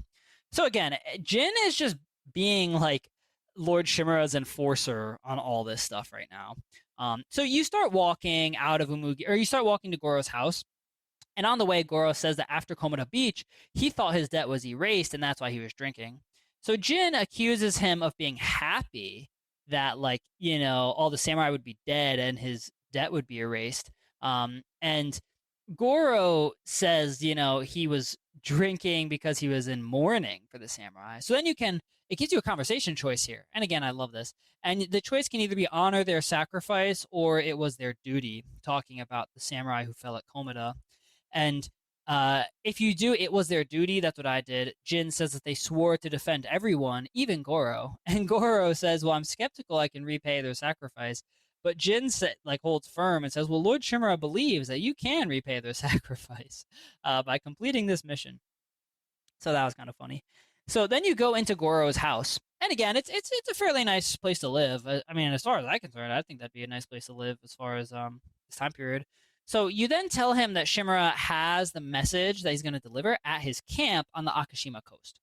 Speaker 4: So again, Jin is just being like Lord Shimura's enforcer on all this stuff right now. So you start walking out of Umugi, or you start walking to Goro's house. And on the way, Goro says that after Komoda Beach, he thought his debt was erased, and that's why he was drinking. So Jin accuses him of being happy that, like, you know, all the samurai would be dead and his debt would be erased. And Goro says, you know, he was drinking because he was in mourning for the samurai. So then it gives you a conversation choice here. And again, I love this. And the choice can either be honor their sacrifice or it was their duty, talking about the samurai who fell at Komoda. And if you do, it was their duty. That's what I did. Jin says that they swore to defend everyone, even Goro. And Goro says, well, I'm skeptical I can repay their sacrifice. But Jin holds firm and says, well, Lord Shimura believes that you can repay their sacrifice by completing this mission. So that was kind of funny. So then you go into Goro's house. And again, it's a fairly nice place to live. I mean, as far as I'm concerned, I think that'd be a nice place to live as far as this time period. So you then tell him that Shimura has the message that he's going to deliver at his camp on the Akashima coast.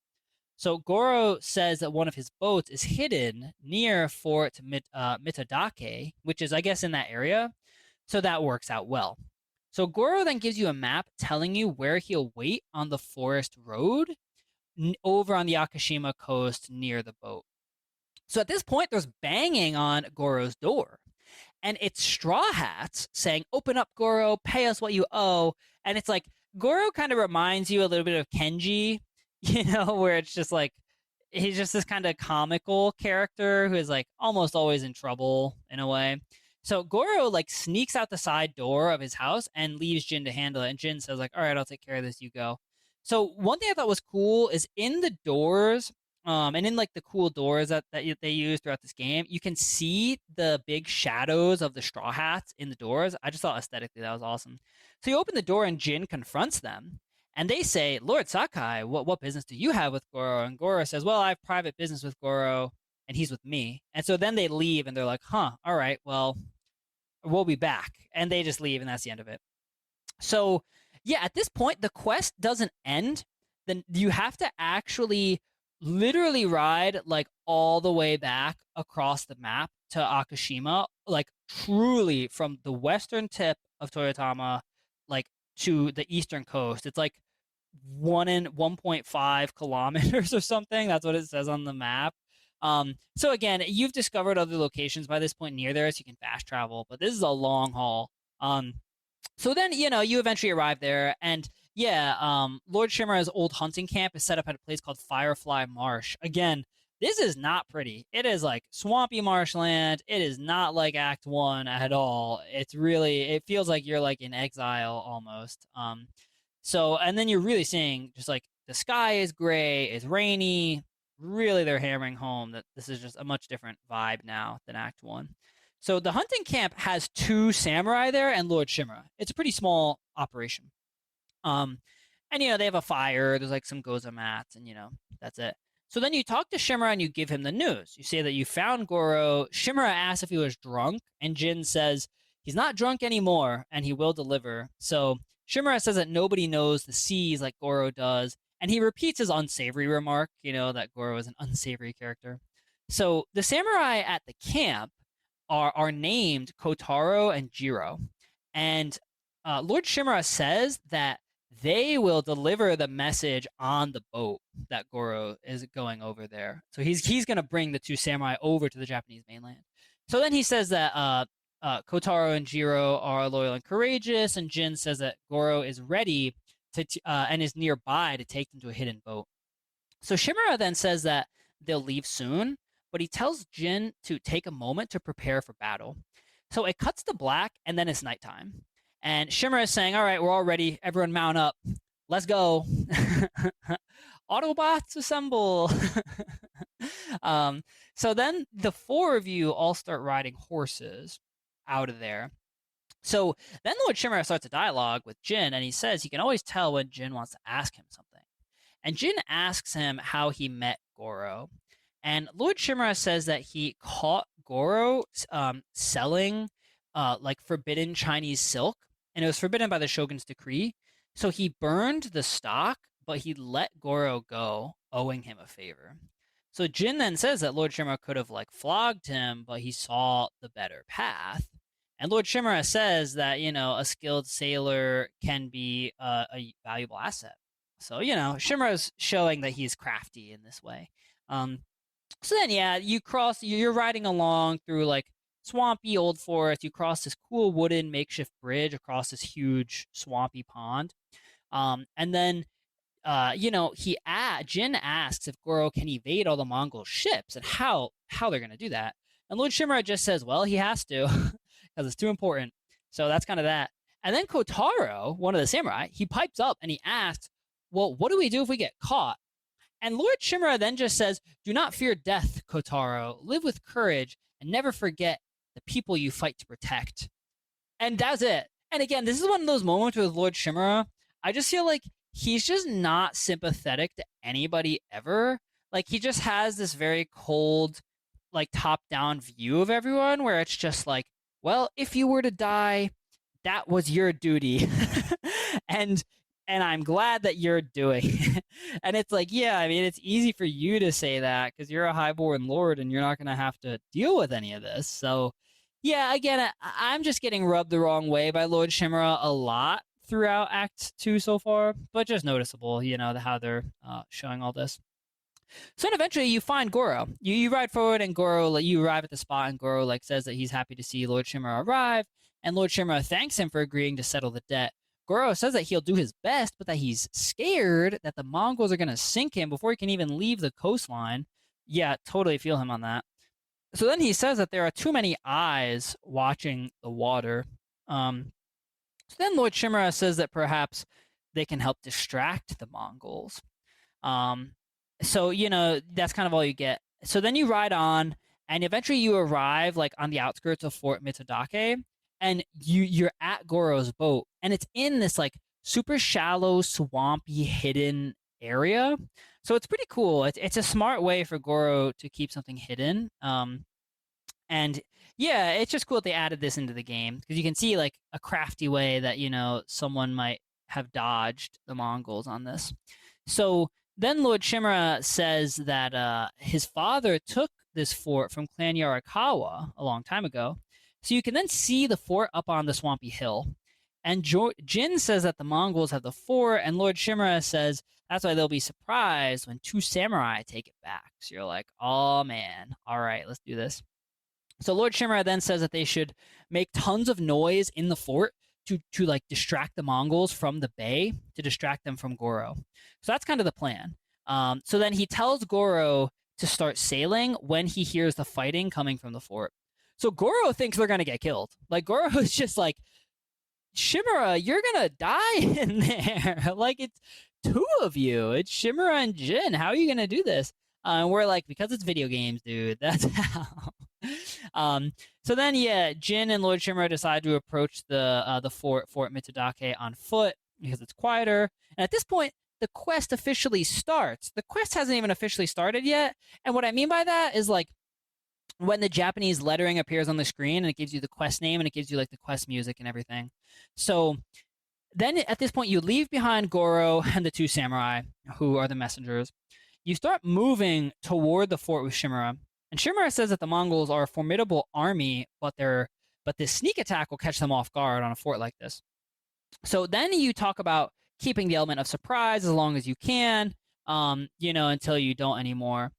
Speaker 4: So Goro says that one of his boats is hidden near Fort Mitadake, which is, I guess, in that area. So that works out well. So Goro then gives you a map telling you where he'll wait on the forest road over on the Akashima coast near the boat. So at this point, there's banging on Goro's door. And it's Straw Hats saying, open up, Goro, pay us what you owe. And it's like, Goro kind of reminds you a little bit of Kenji, you know, where it's just like, he's just this kind of comical character who is like almost always in trouble in a way. So Goro like sneaks out the side door of his house and leaves Jin to handle it. And Jin says like, all right, I'll take care of this, you go. So one thing I thought was cool is in the doors, and in like the cool doors that they use throughout this game, you can see the big shadows of the Straw Hats in the doors. I just thought aesthetically that was awesome. So you open the door and Jin confronts them. And they say, Lord Sakai, what business do you have with Goro? And Goro says, well, I have private business with Goro, and he's with me. And so then they leave, and they're like, huh, all right, well, we'll be back. And they just leave, and that's the end of it. So, yeah, at this point, the quest doesn't end. Then you have to actually literally ride like all the way back across the map to Akashima, like truly from the western tip of Toyotama, like to the eastern coast. It's like 1.5 kilometers or something. That's what it says on the map. So again, you've discovered other locations by this point near there, so you can fast travel, but this is a long haul. So then, you know, you eventually arrive there, and yeah, Lord Shimura's old hunting camp is set up at a place called Firefly Marsh. Again, this is not pretty. It is like swampy marshland. It is not like Act 1 at all. It's really, it feels like you're like in exile almost. So, and then you're really seeing just like the sky is gray, it's rainy. Really, they're hammering home that this is just a much different vibe now than Act 1. So the hunting camp has 2 samurai there and Lord Shimura. It's a pretty small operation. And they have a fire, there's like some goza mats, and that's it. So then you talk to Shimura and you give him the news. You say that you found Goro. Shimura asks if he was drunk, and Jin says he's not drunk anymore and he will deliver. So Shimura says that nobody knows the seas like Goro does, and he repeats his unsavory remark, that Goro is an unsavory character. So the samurai at the camp are named Kotaro and Jiro. And Lord Shimura says that they will deliver the message on the boat that Goro is going over there. So he's going to bring the 2 samurai over to the Japanese mainland. So then he says that Kotaro and Jiro are loyal and courageous, and Jin says that Goro is ready to and is nearby to take them to a hidden boat. So Shimura then says that they'll leave soon, but he tells Jin to take a moment to prepare for battle. So it cuts to black, and then it's nighttime. And Shimura is saying, all right, we're all ready. Everyone mount up. Let's go. Autobots assemble. So then the 4 of you all start riding horses out of there. So then Lord Shimura starts a dialogue with Jin, and he says he can always tell when Jin wants to ask him something. And Jin asks him how he met Goro. And Lord Shimura says that he caught Goro selling like forbidden Chinese silk, and it was forbidden by the shogun's decree. So he burned the stock, but he let Goro go, owing him a favor. So Jin then says that Lord Shimura could have like flogged him, but he saw the better path. And Lord Shimura says that, a skilled sailor can be a valuable asset. So, Shimura's showing that he's crafty in this way. So then, you're riding along through like swampy old forest. You cross this cool wooden makeshift bridge across this huge swampy pond. And then, Jin asks if Goro can evade all the Mongol ships and how they're going to do that. And Lord Shimura just says, well, he has to because it's too important. So that's kind of that. And then Kotaro, one of the samurai, he pipes up and he asks, well, what do we do if we get caught? And Lord Shimura then just says, do not fear death, Kotaro. Live with courage and never forget the people you fight to protect. And that's it. And again, this is one of those moments with Lord Shimura. I just feel like he's just not sympathetic to anybody ever. Like, he just has this very cold, like, top-down view of everyone where it's just like, well, if you were to die, that was your duty. and I'm glad that you're doing it. And it's like, yeah, I mean, it's easy for you to say that because you're a highborn lord and you're not going to have to deal with any of this. So, yeah, again, I'm just getting rubbed the wrong way by Lord Shimura a lot throughout Act 2 so far, but just noticeable, how they're showing all this. So then eventually you find Goro. You ride forward and Goro, you arrive at the spot and Goro says that he's happy to see Lord Shimura arrive, and Lord Shimura thanks him for agreeing to settle the debt. Goro says that he'll do his best, but that he's scared that the Mongols are going to sink him before he can even leave the coastline. Yeah, totally feel him on that. So then he says that there are too many eyes watching the water. So then Lord Shimura says that perhaps they can help distract the Mongols. So, that's kind of all you get. So then you ride on, and eventually you arrive on the outskirts of Fort Mitodake, and you're at Goro's boat, and it's in this super shallow, swampy, hidden area. So it's pretty cool. It's a smart way for Goro to keep something hidden. And yeah, it's just cool that they added this into the game because you can see a crafty way that, someone might have dodged the Mongols on this. So then Lord Shimura says that his father took this fort from Clan Yarikawa a long time ago. So you can then see the fort up on the swampy hill. And Jin says that the Mongols have the fort, and Lord Shimura says that's why they'll be surprised when 2 samurai take it back. So you're like, oh man, all right, let's do this. So Lord Shimura then says that they should make tons of noise in the fort to distract the Mongols from the bay, to distract them from Goro. So that's kind of the plan. So then he tells Goro to start sailing when he hears the fighting coming from the fort. So Goro thinks they're going to get killed. Goro is just Shimura, you're gonna die in there. Like, it's two of you. It's Shimura and Jin. How are you gonna do this? And we're like, because it's video games, dude. That's how. So then, yeah, Jin and Lord Shimura decide to approach the Fort Mitsudaké on foot because it's quieter. And at this point, the quest officially starts. The quest hasn't even officially started yet. And what I mean by that is, like, when the Japanese lettering appears on the screen and it gives you the quest name and it gives you like the quest music and everything. So then at this point, you leave behind Goro and the two samurai who are the messengers. You start moving toward the fort with Shimura. And Shimura says that the Mongols are a formidable army, but this sneak attack will catch them off guard on a fort like this. So then you talk about keeping the element of surprise as long as you can, until you don't anymore.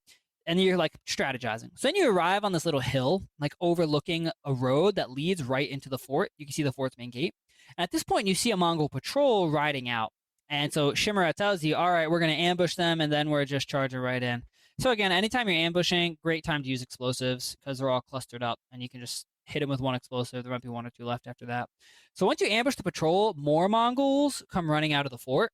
Speaker 4: And you're like strategizing. So then you arrive on this little hill, like overlooking a road that leads right into the fort. You can see the fort's main gate. And at this point, you see a Mongol patrol riding out. And so Shimura tells you, all right, we're going to ambush them, and then we're just charging right in. So again, anytime you're ambushing, great time to use explosives because they're all clustered up, and you can just hit them with one explosive. There might be one or two left after that. So once you ambush the patrol, more Mongols come running out of the fort.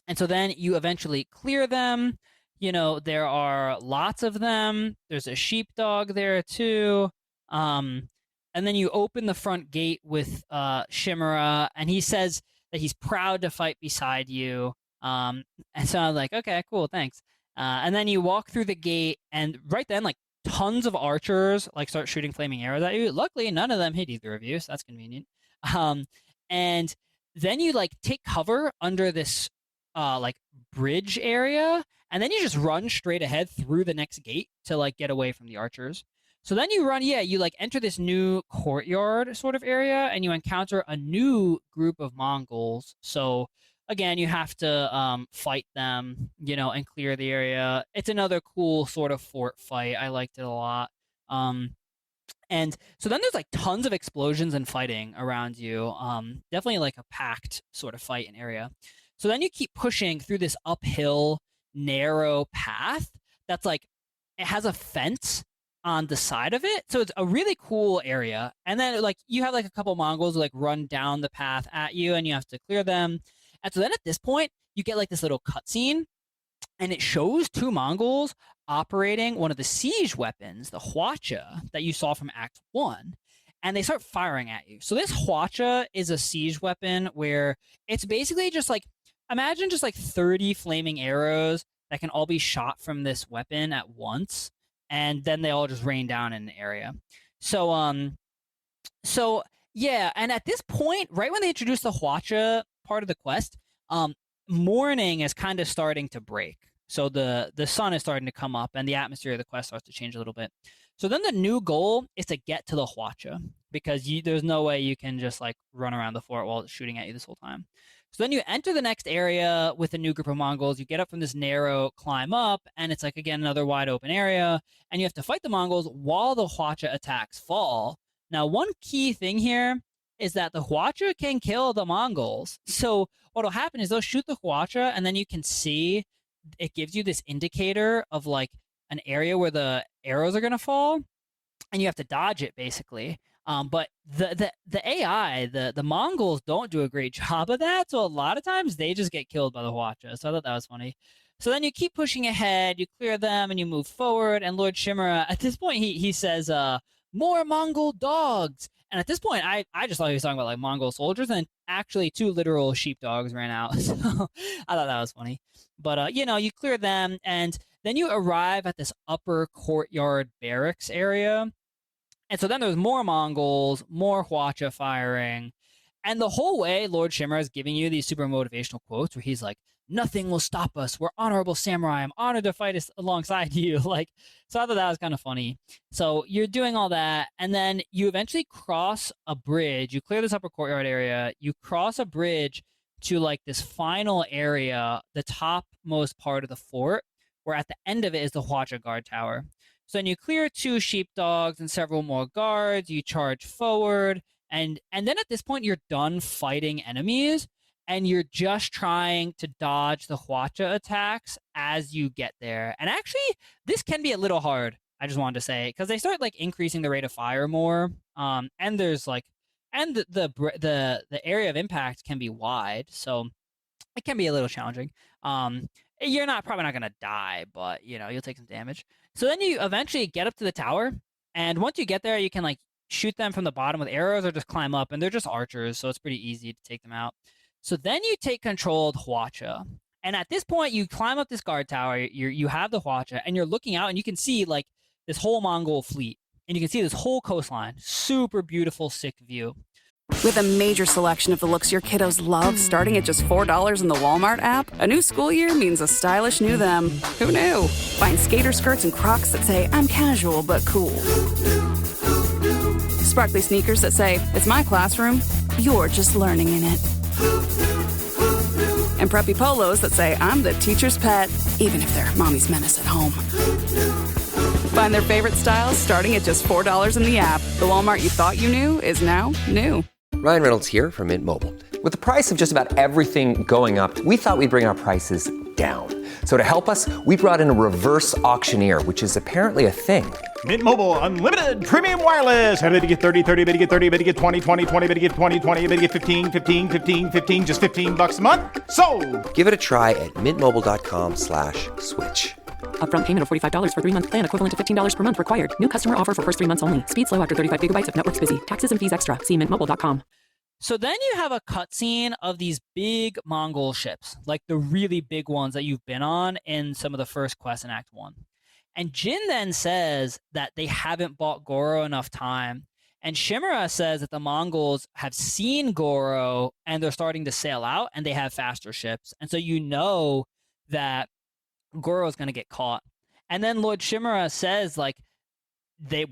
Speaker 4: And so then you eventually clear them. There are lots of them. There's a sheepdog there too. And then you open the front gate with Shimura, and he says that he's proud to fight beside you. And so I'm like, okay, cool, thanks. And then you walk through the gate, and right then, like, tons of archers like start shooting flaming arrows at you. Luckily, none of them hit either of you, so that's convenient. And then you like take cover under this like bridge area, and then you just run straight ahead through the next gate to like get away from the archers. So then you run, you like enter this new courtyard sort of area, and you encounter a new group of Mongols. So again, you have to fight them, and clear the area. It's another cool sort of fort fight. I liked it a lot. And so then there's like tons of explosions and fighting around you. Definitely like a packed sort of fight and area. So then you keep pushing through this uphill, narrow path that's like, it has a fence on the side of it. So it's a really cool area. And then like you have like a couple Mongols who like run down the path at you, and you have to clear them. And so then at this point, you get like this little cutscene, and it shows two Mongols operating one of the siege weapons, the hwacha, that you saw from Act 1. And they start firing at you. So this hwacha is a siege weapon where it's basically just like, imagine just like 30 flaming arrows that can all be shot from this weapon at once, and then they all just rain down in an area. So yeah, and at this point, right when they introduce the hwacha part of the quest, morning is kind of starting to break. So the sun is starting to come up, and the atmosphere of the quest starts to change a little bit. So then the new goal is to get to the hwacha, because there's no way you can just like run around the fort while it's shooting at you this whole time. So then you enter the next area with a new group of Mongols. You get up from this narrow climb up, and it's like, again, another wide open area, and you have to fight the Mongols while the hwacha attacks fall. Now, one key thing here is that the hwacha can kill the Mongols. So what'll happen is they'll shoot the hwacha, and then you can see it gives you this indicator of like an area where the arrows are going to fall, and you have to dodge it basically. But the AI, the Mongols don't do a great job of that. So a lot of times they just get killed by the hwacha. So I thought that was funny. So then you keep pushing ahead, you clear them, and you move forward. And Lord Shimura, at this point, he says, more Mongol dogs. And at this point, I just thought he was talking about like Mongol soldiers, and actually two literal sheepdogs ran out. So I thought that was funny. But, you clear them, and then you arrive at this upper courtyard barracks area. And so then there's more Mongols, more hwacha firing. And the whole way, Lord Shimura is giving you these super motivational quotes where he's like, nothing will stop us. We're honorable samurai. I'm honored to fight alongside you. Like, so I thought that was kind of funny. So you're doing all that, and then you eventually cross a bridge. You clear this upper courtyard area. You cross a bridge to like this final area, the topmost part of the fort, where at the end of it is the hwacha guard tower. So then you clear two sheepdogs and several more guards. You charge forward, and then at this point you're done fighting enemies, and you're just trying to dodge the hwacha attacks as you get there. And actually, this can be a little hard. I just wanted to say, because they start like increasing the rate of fire more, and there's and the area of impact can be wide, so it can be a little challenging. You're probably not gonna die, but you'll take some damage. So then you eventually get up to the tower, and once you get there, you can like shoot them from the bottom with arrows or just climb up, and they're just archers, so it's pretty easy to take them out. So then you take control of Hwacha. And at this point, you climb up this guard tower, you have the Hwacha, and you're looking out, and you can see like this whole Mongol fleet, and you can see this whole coastline. Super beautiful, sick view.
Speaker 7: With a major selection of the looks your kiddos love, starting at just $4 in the Walmart app, a new school year means a stylish new them. Who knew? Find skater skirts and Crocs that say, I'm casual but cool. Sparkly sneakers that say, it's my classroom, you're just learning in it. And preppy polos that say, I'm the teacher's pet, even if they're mommy's menace at home. Find their favorite styles starting at just $4 in the app. The Walmart you thought you knew is now new.
Speaker 8: Ryan Reynolds here from Mint Mobile. With the price of just about everything going up, we thought we'd bring our prices down. So to help us, we brought in a reverse auctioneer, which is apparently a thing.
Speaker 9: Mint Mobile Unlimited Premium Wireless. How to get 30, 30, bit to get 30, bit to get 20, 20, 20, bit to get 20, 20, bit to get 15, 15, 15, 15, just $15 a month? Sold!
Speaker 8: Give it a try at mintmobile.com/switch.
Speaker 10: Upfront payment of $45 for 3-month plan, equivalent to $15 per month required. New customer offer for first 3 months only. Speed slow after 35 gigabytes if network's busy. Taxes and fees extra. See mintmobile.com.
Speaker 4: So then you have a cutscene of these big Mongol ships, like the really big ones that you've been on in some of the first quests in Act 1. And Jin then says that they haven't bought Goro enough time. And Shimura says that the Mongols have seen Goro and they're starting to sail out and they have faster ships. And so you know that Goro is going to get caught. And then Lord Shimura says, like, they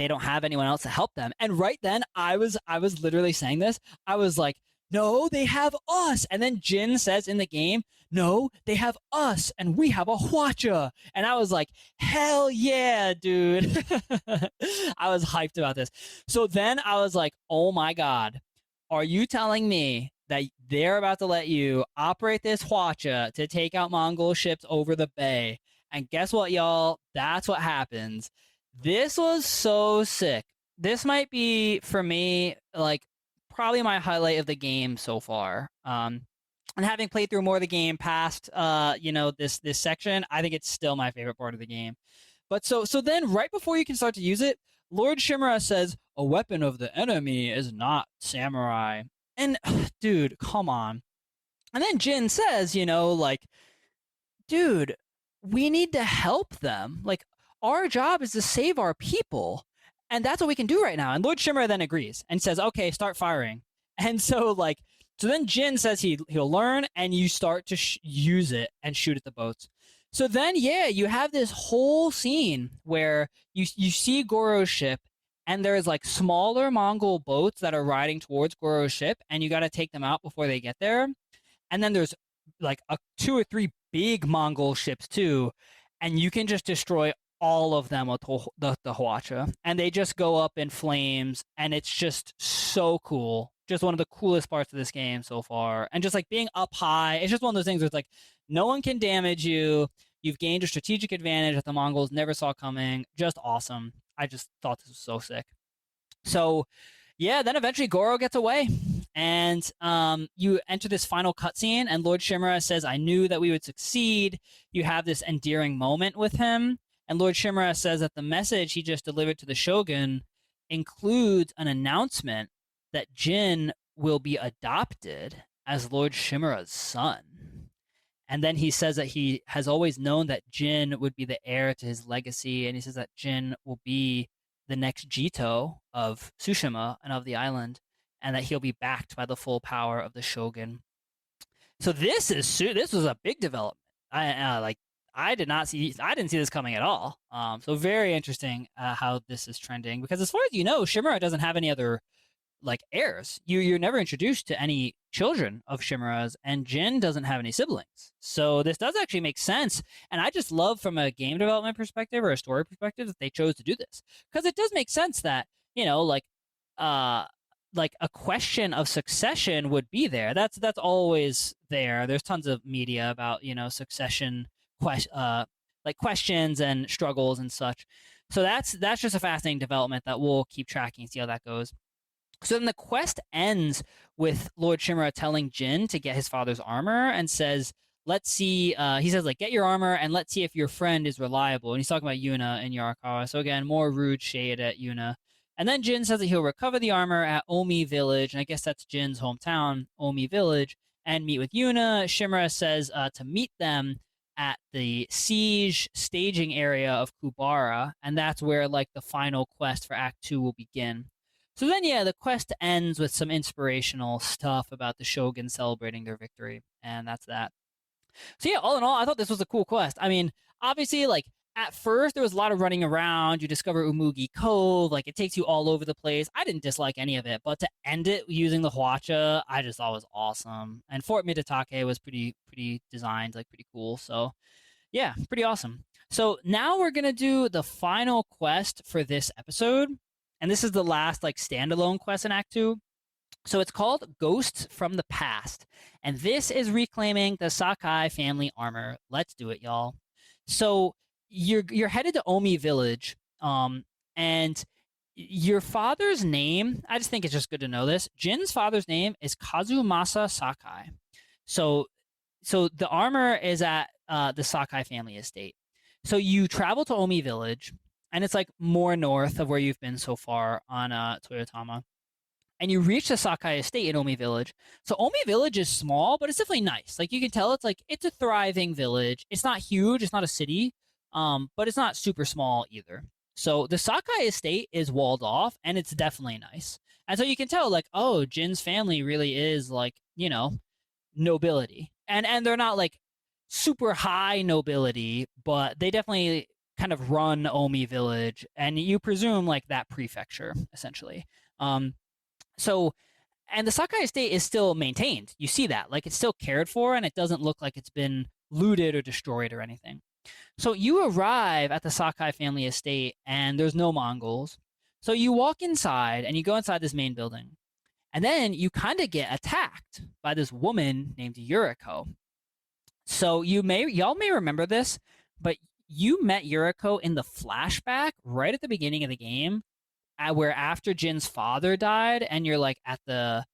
Speaker 4: don't have anyone else to help them. And right then I was literally saying this. I was like, no, they have us. And then Jin says in the game, no, they have us and we have a Hwacha. And I was like, hell yeah, dude. I was hyped about this. So then I was like, oh my God, are you telling me that they're about to let you operate this Hwacha to take out Mongol ships over the bay? And guess what, y'all? That's what happens. This was so sick. This might be, for me, like, probably my highlight of the game so far. And having played through more of the game past, this section, I think it's still my favorite part of the game. But so then right before you can start to use it, Lord Shimura says, a weapon of the enemy is not samurai. And, dude, come on. And then Jin says, dude, we need to help them. Like, our job is to save our people. And that's what we can do right now. And Lord Shimura then agrees and says, okay, start firing. And so then Jin says he'll learn, and you start to use it and shoot at the boats. So then, yeah, you have this whole scene where you see Goro's ship, and there's like smaller Mongol boats that are riding towards Goro's ship, and you got to take them out before they get there. And then there's like 2 or 3 big Mongol ships too, and you can just destroy all of them with the Hwacha, and they just go up in flames, and it's just so cool. Just one of the coolest parts of this game so far. And just like being up high, it's just one of those things where it's like no one can damage you. You've gained a strategic advantage that the Mongols never saw coming. Just awesome. I just thought this was so sick. So yeah, then eventually Goro gets away, and you enter this final cutscene, and Lord Shimura says, I knew that we would succeed. You have this endearing moment with him. And Lord Shimura says that the message he just delivered to the Shogun includes an announcement that Jin will be adopted as Lord Shimura's son. And then he says that he has always known that Jin would be the heir to his legacy. And he says that Jin will be the next Jito of Tsushima and of the island, and that he'll be backed by the full power of the Shogun. So this was a big development. I didn't see this coming at all. So very interesting how this is trending, because as far as you know, Shimura doesn't have any other like heirs. You're never introduced to any children of Shimura's, and Jin doesn't have any siblings. So this does actually make sense. And I just love, from a game development perspective or a story perspective, that they chose to do this, because it does make sense that, like a question of succession would be there. That's always there. There's tons of media about, succession questions and struggles and such. So that's just a fascinating development that we'll keep tracking and see how that goes. So then the quest ends with Lord Shimura telling Jin to get his father's armor and says, let's see, he says, like, get your armor and let's see if your friend is reliable. And he's talking about Yuna and Yarikawa. So again, more rude shade at Yuna. And then Jin says that he'll recover the armor at Omi Village, and I guess that's Jin's hometown, Omi Village, and meet with Yuna. Shimura says to meet them at the siege staging area of Kubara, and that's where like the final quest for Act 2 will begin. So then, yeah, the quest ends with some inspirational stuff about the Shogun celebrating their victory, and that's that. So yeah, all in all, I thought this was a cool quest. I mean, obviously, like, at first, there was a lot of running around. You discover Umugi Cove. Like, it takes you all over the place. I didn't dislike any of it, but to end it using the Hwacha, I just thought was awesome. And Fort Mitatake was pretty designed, like, pretty cool. So, yeah, pretty awesome. So now we're going to do the final quest for this episode. And this is the last, like, standalone quest in Act 2. So it's called Ghosts from the Past. And this is reclaiming the Sakai family armor. Let's do it, y'all. So you're headed to Omi Village, and your father's name, I just think it's just good to know this. Jin's father's name is Kazumasa Sakai. So the armor is at the Sakai family estate. So you travel to Omi Village, and it's like more north of where you've been so far on Toyotama. And you reach the Sakai estate in Omi Village. So Omi Village is small, but it's definitely nice. Like, you can tell it's a thriving village. It's not huge. It's not a city, but it's not super small either. So the Sakai estate is walled off, and it's definitely nice. And so you can tell, like, oh, Jin's family really is, like, you know, nobility. And they're not, like, super high nobility, but they definitely kind of run Omi Village. And you presume, like, that prefecture, essentially. So, and the Sakai estate is still maintained. You see that. Like, it's still cared for, and it doesn't look like it's been looted or destroyed or anything. So you arrive at the Sakai family estate, and there's no Mongols. So you walk inside, and you go inside this main building. And then you kind of get attacked by this woman named Yuriko. So y'all may remember this, but you met Yuriko in the flashback right at the beginning of the game, where after Jin's father died, and you're like at the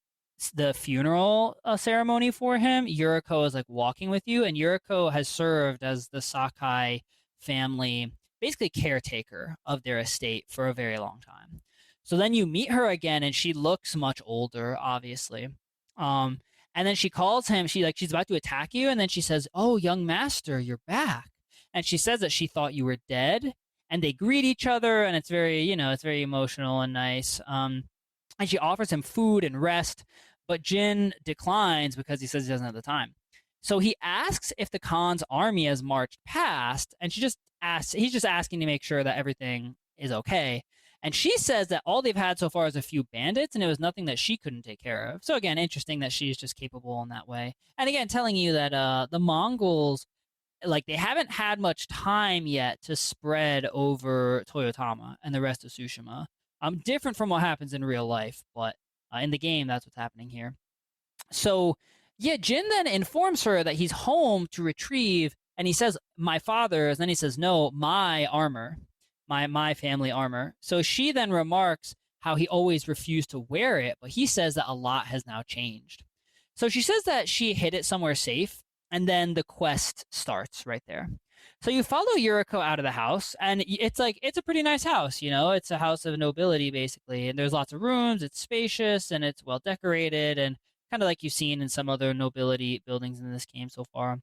Speaker 4: funeral ceremony for him, Yuriko is like walking with you, and Yuriko has served as the Sakai family, basically caretaker of their estate for a very long time. So then you meet her again, and she looks much older, obviously. And then she calls him, she's about to attack you, and then she says, "Oh, young master, you're back." And she says that she thought you were dead. And they greet each other, and it's very, it's very emotional and nice. And she offers him food and rest, but Jin declines because he says he doesn't have the time. So he asks if the Khan's army has marched past, and he's just asking to make sure that everything is okay. And she says that all they've had so far is a few bandits, and it was nothing that she couldn't take care of. So again, interesting that she's just capable in that way. And again, telling you that the Mongols, like, they haven't had much time yet to spread over Toyotama and the rest of Tsushima. Different from what happens in real life, but in the game, that's what's happening here. So, yeah, Jin then informs her that he's home to retrieve, and he says, "My father's," and then he says, "No, my armor, my family armor." So she then remarks how he always refused to wear it, but he says that a lot has now changed. So she says that she hid it somewhere safe, and then the quest starts right there. So you follow Yuriko out of the house, and it's a pretty nice house, It's a house of nobility, basically. And there's lots of rooms, it's spacious, and it's well decorated, and kind of like you've seen in some other nobility buildings in this game so far.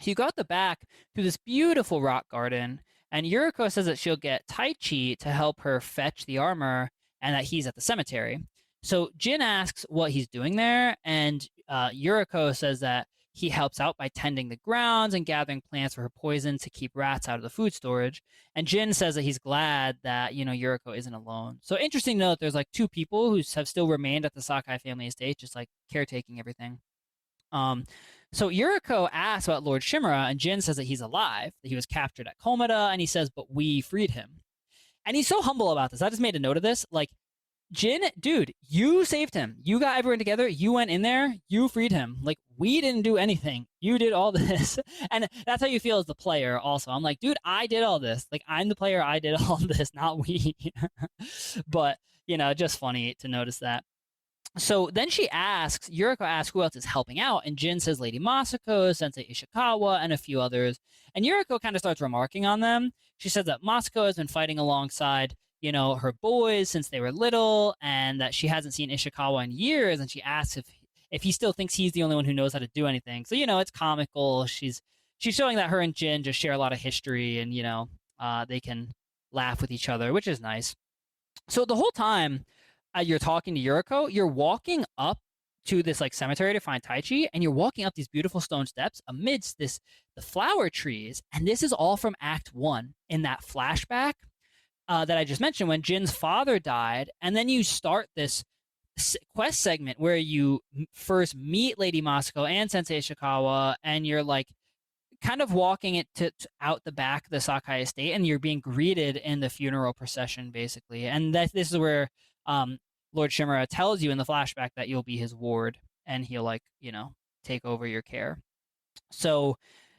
Speaker 4: So you go out the back through this beautiful rock garden, and Yuriko says that she'll get Taichi to help her fetch the armor, and that he's at the cemetery. So Jin asks what he's doing there, and Yuriko says that he helps out by tending the grounds and gathering plants for her poison to keep rats out of the food storage. And Jin says that he's glad that, Yuriko isn't alone. So interesting to note, there's like two people who have still remained at the Sakai family estate, just like caretaking everything. So Yuriko asks about Lord Shimura, and Jin says that he's alive, that he was captured at Komata, and he says, "But we freed him." And he's so humble about this. I just made a note of this. Like, Jin, dude, you saved him. You got everyone together. You went in there. You freed him. Like, we didn't do anything. You did all this. And that's how you feel as the player also. I'm like, dude, I did all this. Like, I'm the player. I did all this, not we. But just funny to notice that. So then Yuriko asks who else is helping out, and Jin says Lady Masako, Sensei Ishikawa, and a few others. And Yuriko kind of starts remarking on them. She says that Masako has been fighting alongside, her boys since they were little, and that she hasn't seen Ishikawa in years, and she asks if he still thinks he's the only one who knows how to do anything. So, it's comical. She's showing that her and Jin just share a lot of history, and, they can laugh with each other, which is nice. So the whole time you're talking to Yuriko, you're walking up to this like cemetery to find Taichi, and you're walking up these beautiful stone steps amidst the flower trees, and this is all from Act 1 in that flashback that I just mentioned when Jin's father died, and then you start this quest segment where you first meet Lady Masako and Sensei Ishikawa, and you're like kind of walking it to out the back of the Sakai estate, and you're being greeted in the funeral procession, basically. And this is where Lord Shimura tells you in the flashback that you'll be his ward, and he'll take over your care. So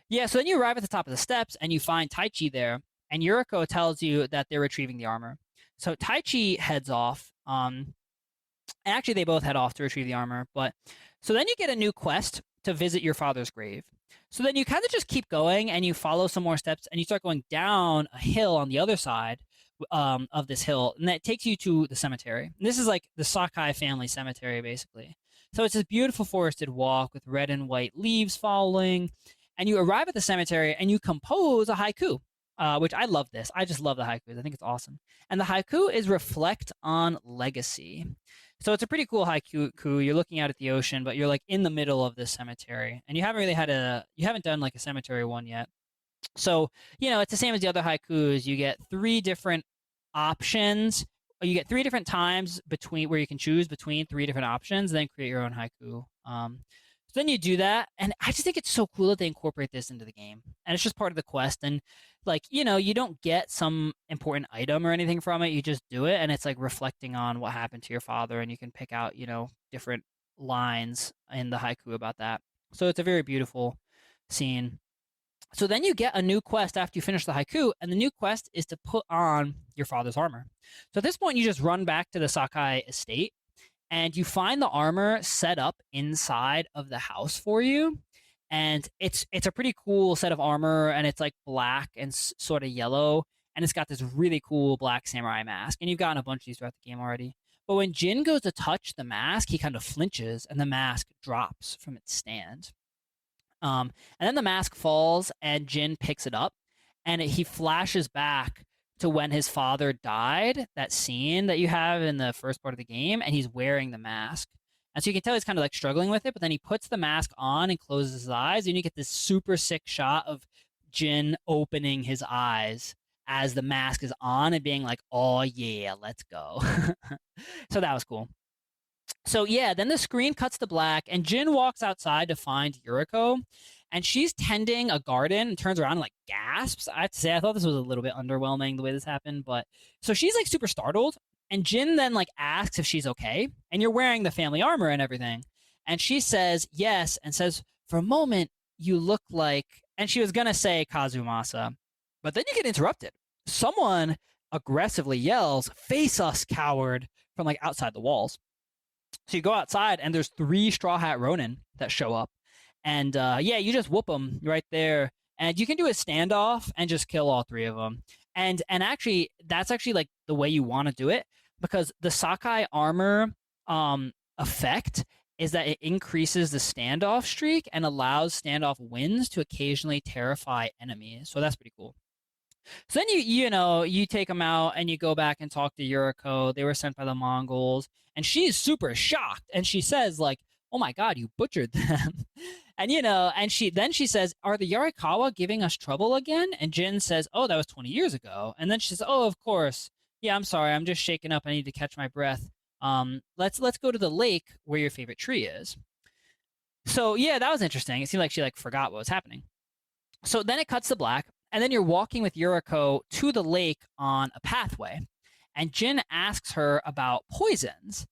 Speaker 4: then you arrive at the top of the steps, and you find Taichi there, and Yuriko tells you that they're retrieving the armor. So Taichi heads off. Actually, they both head off to retrieve the armor. But so then you get a new quest to visit your father's grave. So then you kind of just keep going, and you follow some more steps, and you start going down a hill on the other side of this hill, and that takes you to the cemetery. And this is like the Sakai family cemetery, basically. So it's this beautiful forested walk with red and white leaves falling, and you arrive at the cemetery, and you compose a haiku, which I love this. I just love the haikus. I think it's awesome. And the haiku is reflect on legacy. So it's a pretty cool haiku. You're looking out at the ocean, but you're like in the middle of this cemetery, and you haven't done like a cemetery one yet. So, it's the same as the other haikus. You get 3 different options. You get 3 different times where you can choose between 3 different options, and then create your own haiku. So then you do that, and I just think it's so cool that they incorporate this into the game. And it's just part of the quest, and you don't get some important item or anything from it. You just do it, and it's like reflecting on what happened to your father, and you can pick out, different lines in the haiku about that. So it's a very beautiful scene. So then you get a new quest after you finish the haiku, and the new quest is to put on your father's armor. So at this point, you just run back to the Sakai estate, and you find the armor set up inside of the house for you. And it's a pretty cool set of armor, and it's like black and sort of yellow, and it's got this really cool black samurai mask. And you've gotten a bunch of these throughout the game already. But when Jin goes to touch the mask, he kind of flinches, and the mask drops from its stand. And then the mask falls, and Jin picks it up, and he flashes back to when his father died, that scene that you have in the first part of the game, and he's wearing the mask. And so you can tell he's kind of like struggling with it, but then he puts the mask on and closes his eyes, and you get this super sick shot of Jin opening his eyes as the mask is on and being like, oh yeah, let's go. So that was cool. So then the screen cuts to black, and Jin walks outside to find Yuriko, and she's tending a garden and turns around and like gasps. I have to say, I thought this was a little bit underwhelming the way this happened, but so she's like super startled, and Jin then like asks if she's okay, and you're wearing the family armor and everything, and she says yes, and says, for a moment, you look like, and she was gonna say Kazumasa, but then you get interrupted. Someone aggressively yells, face us, coward, from like outside the walls. So you go outside, and there's 3 Straw Hat Ronin that show up. And you just whoop them right there. And you can do a standoff and just kill all 3 of them. And actually, that's actually like the way you want to do it, because the Sakai armor effect is that it increases the standoff streak and allows standoff wins to occasionally terrify enemies. So that's pretty cool. So then you take them out, and you go back and talk to Yuriko. They were sent by the Mongols, and she's super shocked, and she says like, oh my god, you butchered them. And she says, are the Yarikawa giving us trouble again? And Jin says, oh, that was 20 years ago. And then she says, oh, of course. Yeah, I'm sorry, I'm just shaken up, I need to catch my breath. Let's go to the lake where your favorite tree is. So that was interesting. It seemed like she like forgot what was happening. So then it cuts to black, and then you're walking with Yuriko to the lake on a pathway, and Jin asks her about poisons,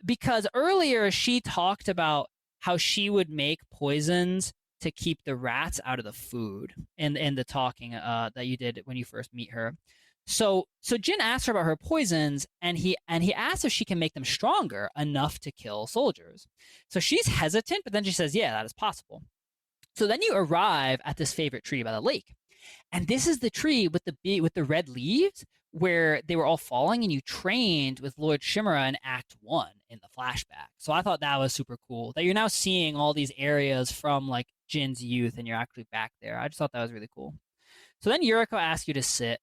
Speaker 4: because earlier she talked about how she would make poisons to keep the rats out of the food in the talking that you did when you first meet her. So Jin asks her about her poisons, and he asks if she can make them stronger enough to kill soldiers. So she's hesitant, but then she says, "Yeah, that is possible." So then you arrive at this favorite tree by the lake, and this is the tree with the red leaves where they were all falling, and you trained with Lord Shimura in Act 1 in the flashback. So I thought that was super cool that you're now seeing all these areas from like Jin's youth, and you're actually back there. I just thought that was really cool. So then Yuriko asks you to sit,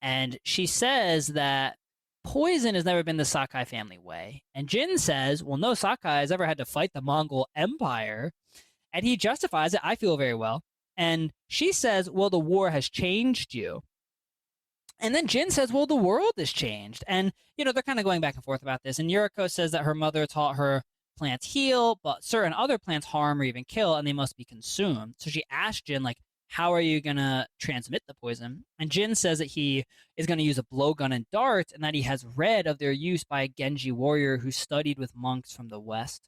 Speaker 4: and she says that poison has never been the Sakai family way. And Jin says, well, no Sakai has ever had to fight the Mongol Empire. And he justifies it, I feel very well. And she says, well, the war has changed you. And then Jin says, well, the world has changed. And, they're kind of going back and forth about this. And Yuriko says that her mother taught her plants heal, but certain other plants harm or even kill, and they must be consumed. So she asked Jin, like, how are you going to transmit the poison? And Jin says that he is going to use a blowgun and darts, and that he has read of their use by a Genji warrior who studied with monks from the West.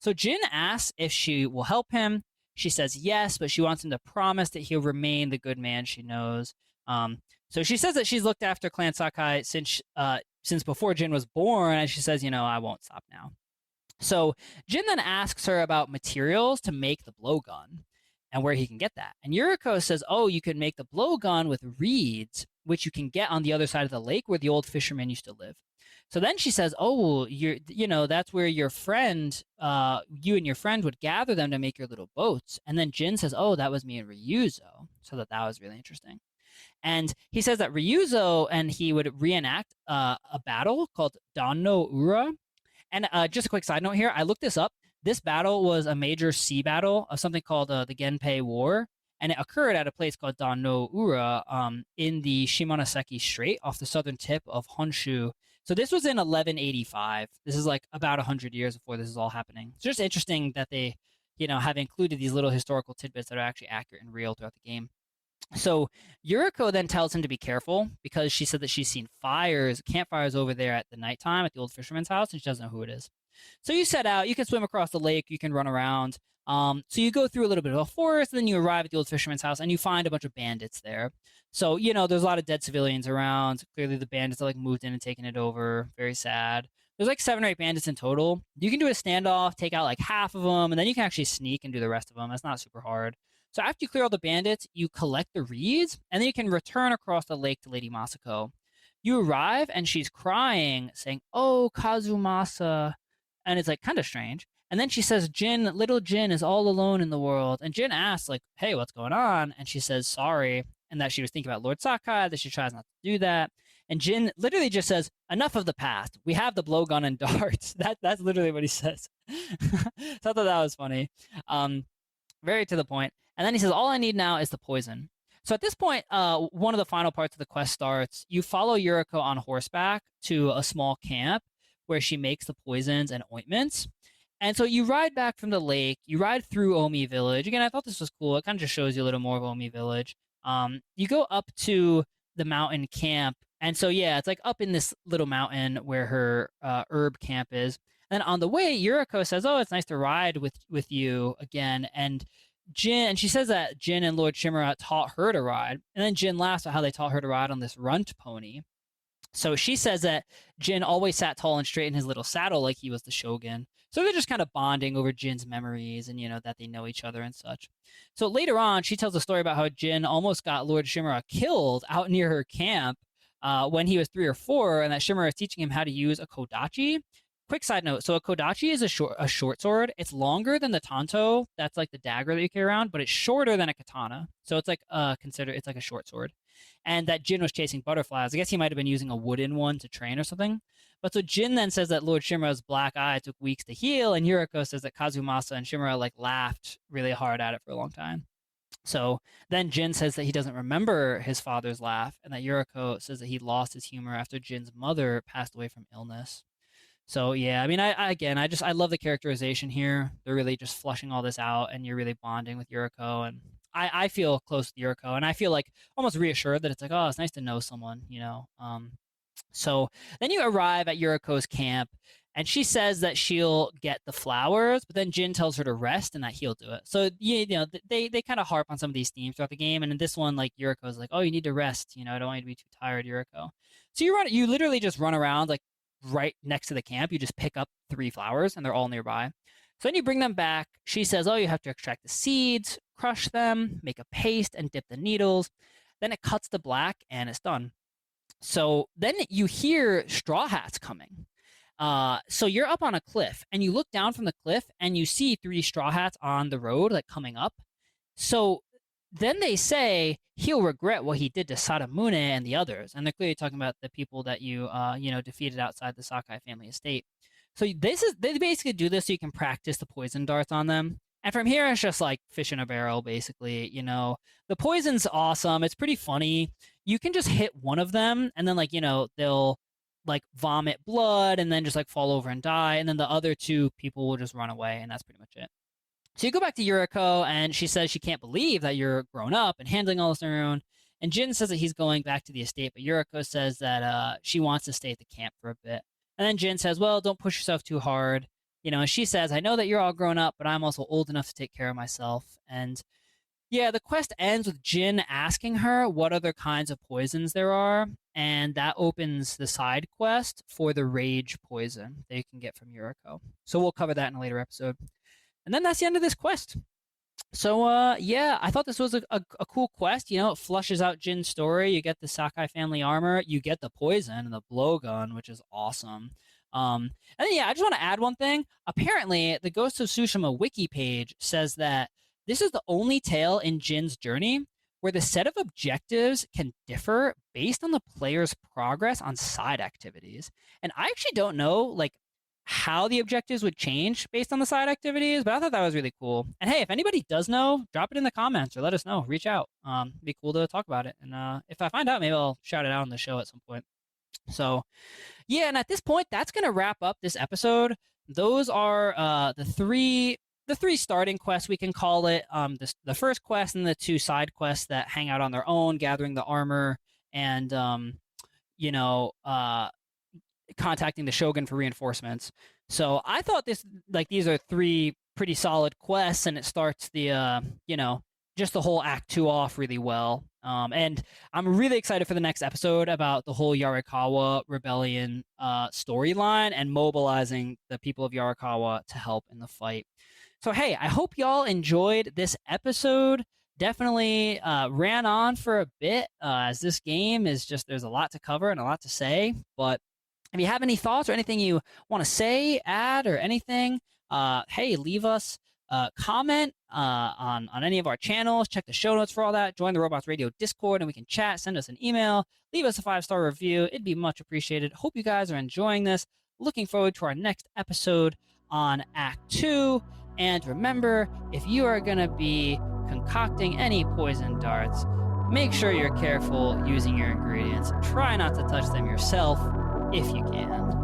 Speaker 4: So Jin asks if she will help him. She says yes, but she wants him to promise that he'll remain the good man she knows. So she says that she's looked after Clan Sakai since before Jin was born, and she says, I won't stop now. So Jin then asks her about materials to make the blowgun and where he can get that. And Yuriko says, oh, you can make the blowgun with reeds, which you can get on the other side of the lake where the old fishermen used to live. So then she says, oh, that's where your friend, you and your friend would gather them to make your little boats. And then Jin says, oh, that was me and Ryuzo. So that was really interesting. And he says that Ryuzo and he would reenact a battle called Danno Ura. And just a quick side note here, I looked this up. This battle was a major sea battle of something called the Genpei War, and it occurred at a place called Danno Ura in the Shimonoseki Strait off the southern tip of Honshu. So this was in 1185. This is like about 100 years before this is all happening. It's just interesting that they, have included these little historical tidbits that are actually accurate and real throughout the game. So Yuriko then tells him to be careful because she said that she's seen campfires over there at the nighttime at the old fisherman's house, and she doesn't know who it is. So you set out, you can swim across the lake, you can run around. So you go through a little bit of a forest, and then you arrive at the old fisherman's house, and you find a bunch of bandits there. So, there's a lot of dead civilians around. Clearly the bandits are moved in and taken it over. Very sad. There's 7 or 8 bandits in total. You can do a standoff, take out half of them, and then you can actually sneak and do the rest of them. That's not super hard. So after you clear all the bandits, you collect the reeds, and then you can return across the lake to Lady Masako. You arrive, and she's crying, saying, oh, Kazumasa. And it's kind of strange. And then she says, little Jin is all alone in the world. And Jin asks, hey, what's going on? And she says, sorry. And that she was thinking about Lord Sakai, that she tries not to do that. And Jin literally just says, enough of the past. We have the blowgun and darts. That's literally what he says. So I thought that was funny. Very to the point. And then he says, all I need now is the poison. So at this point, one of the final parts of the quest starts. You follow Yuriko on horseback to a small camp where she makes the poisons and ointments. And so you ride back from the lake, you ride through Omi Village. Again, I thought this was cool. It kind of just shows you a little more of Omi Village. You go up to the mountain camp. And so, yeah, it's up in this little mountain where her herb camp is. And then on the way, Yuriko says, oh, it's nice to ride with you again. And she says that Jin and Lord Shimura taught her to ride. And then Jin laughs at how they taught her to ride on this runt pony. So she says that Jin always sat tall and straight in his little saddle like he was the shogun. So they're just kind of bonding over Jin's memories and, that they know each other and such. So later on, she tells a story about how Jin almost got Lord Shimura killed out near her camp when he was 3 or 4, and that Shimura is teaching him how to use a kodachi. Quick side note, so a kodachi is a short sword. It's longer than the tanto, that's the dagger that you carry around, but it's shorter than a katana. So it's it's a short sword. And that Jin was chasing butterflies. I guess he might have been using a wooden one to train or something. But so Jin then says that Lord Shimura's black eye took weeks to heal, and Yuriko says that Kazumasa and Shimura laughed really hard at it for a long time. So then Jin says that he doesn't remember his father's laugh, and that Yuriko says that he lost his humor after Jin's mother passed away from illness. So yeah, I mean, I love the characterization here. They're really just flushing all this out, and you're really bonding with Yuriko, and I feel close to Yuriko, and I feel almost reassured that it's oh, it's nice to know someone, So then you arrive at Yuriko's camp, And she says that she'll get the flowers, but then Jin tells her to rest and that he'll do it. So, they kind of harp on some of these themes throughout the game. And in this one, like, Yuriko's like, oh, you need to rest. I don't want you to be too tired, Yuriko. So you literally just run around, like, right next to the camp. You just pick up 3 flowers and they're all nearby. So then you bring them back. She says, oh, you have to extract the seeds, crush them, make a paste, and dip the needles. Then it cuts to black and it's done. So then you hear Straw Hats coming. So you're up on a cliff and you look down from the cliff and you see 3 Straw Hats on the road, like, coming up. So then they say he'll regret what he did to Sadamune and the others. And they're clearly talking about the people that you defeated outside the Sakai family estate. So they basically do this so you can practice the poison darts on them. And from here, it's just like fish in a barrel, basically. The poison's awesome. It's pretty funny. You can just hit one of them and then, like, they'll, like, vomit blood and then just, like, fall over and die. And then the other 2 people will just run away, and that's pretty much it. So you go back to Yuriko, and she says she can't believe that you're grown up and handling all this on your own. And Jin says that he's going back to the estate, but Yuriko says that she wants to stay at the camp for a bit. And then Jin says, well, don't push yourself too hard. And she says, I know that you're all grown up, but I'm also old enough to take care of myself. And yeah, the quest ends with Jin asking her what other kinds of poisons there are, and that opens the side quest for the rage poison that you can get from Yuriko. So we'll cover that in a later episode. And then that's the end of this quest. So yeah, I thought this was a cool quest. It flushes out Jin's story. You get the Sakai family armor, you get the poison and the blowgun, which is awesome. And then, yeah, I just want to add one thing. Apparently, the Ghost of Tsushima wiki page says that this is the only tale in Jin's journey where the set of objectives can differ based on the player's progress on side activities. And I actually don't know, like, how the objectives would change based on the side activities, but I thought that was really cool. And hey, if anybody does know, drop it in the comments or let us know. Reach out. It'd be cool to talk about it. And if I find out, maybe I'll shout it out on the show at some point. So, yeah, and at this point, that's going to wrap up this episode. Those are the three starting quests, we can call it. The first quest and the 2 side quests that hang out on their own, gathering the armor and, contacting the Shogun for reinforcements. So I thought these are 3 pretty solid quests, and it starts the, just the whole Act 2 off really well. And I'm really excited for the next episode about the whole Yarikawa rebellion storyline and mobilizing the people of Yarikawa to help in the fight. So, hey, I hope y'all enjoyed this episode. Definitely ran on for a bit as this game is just, there's a lot to cover and a lot to say. But if you have any thoughts or anything you want to say, add, or anything, hey, leave us a comment on any of our channels. Check the show notes for all that. Join the Robots Radio Discord and we can chat. Send us an email. Leave us a 5-star review. It'd be much appreciated. Hope you guys are enjoying this. Looking forward to our next episode on Act 2. And remember, if you are going to be concocting any poison darts, make sure you're careful using your ingredients. Try not to touch them yourself if you can.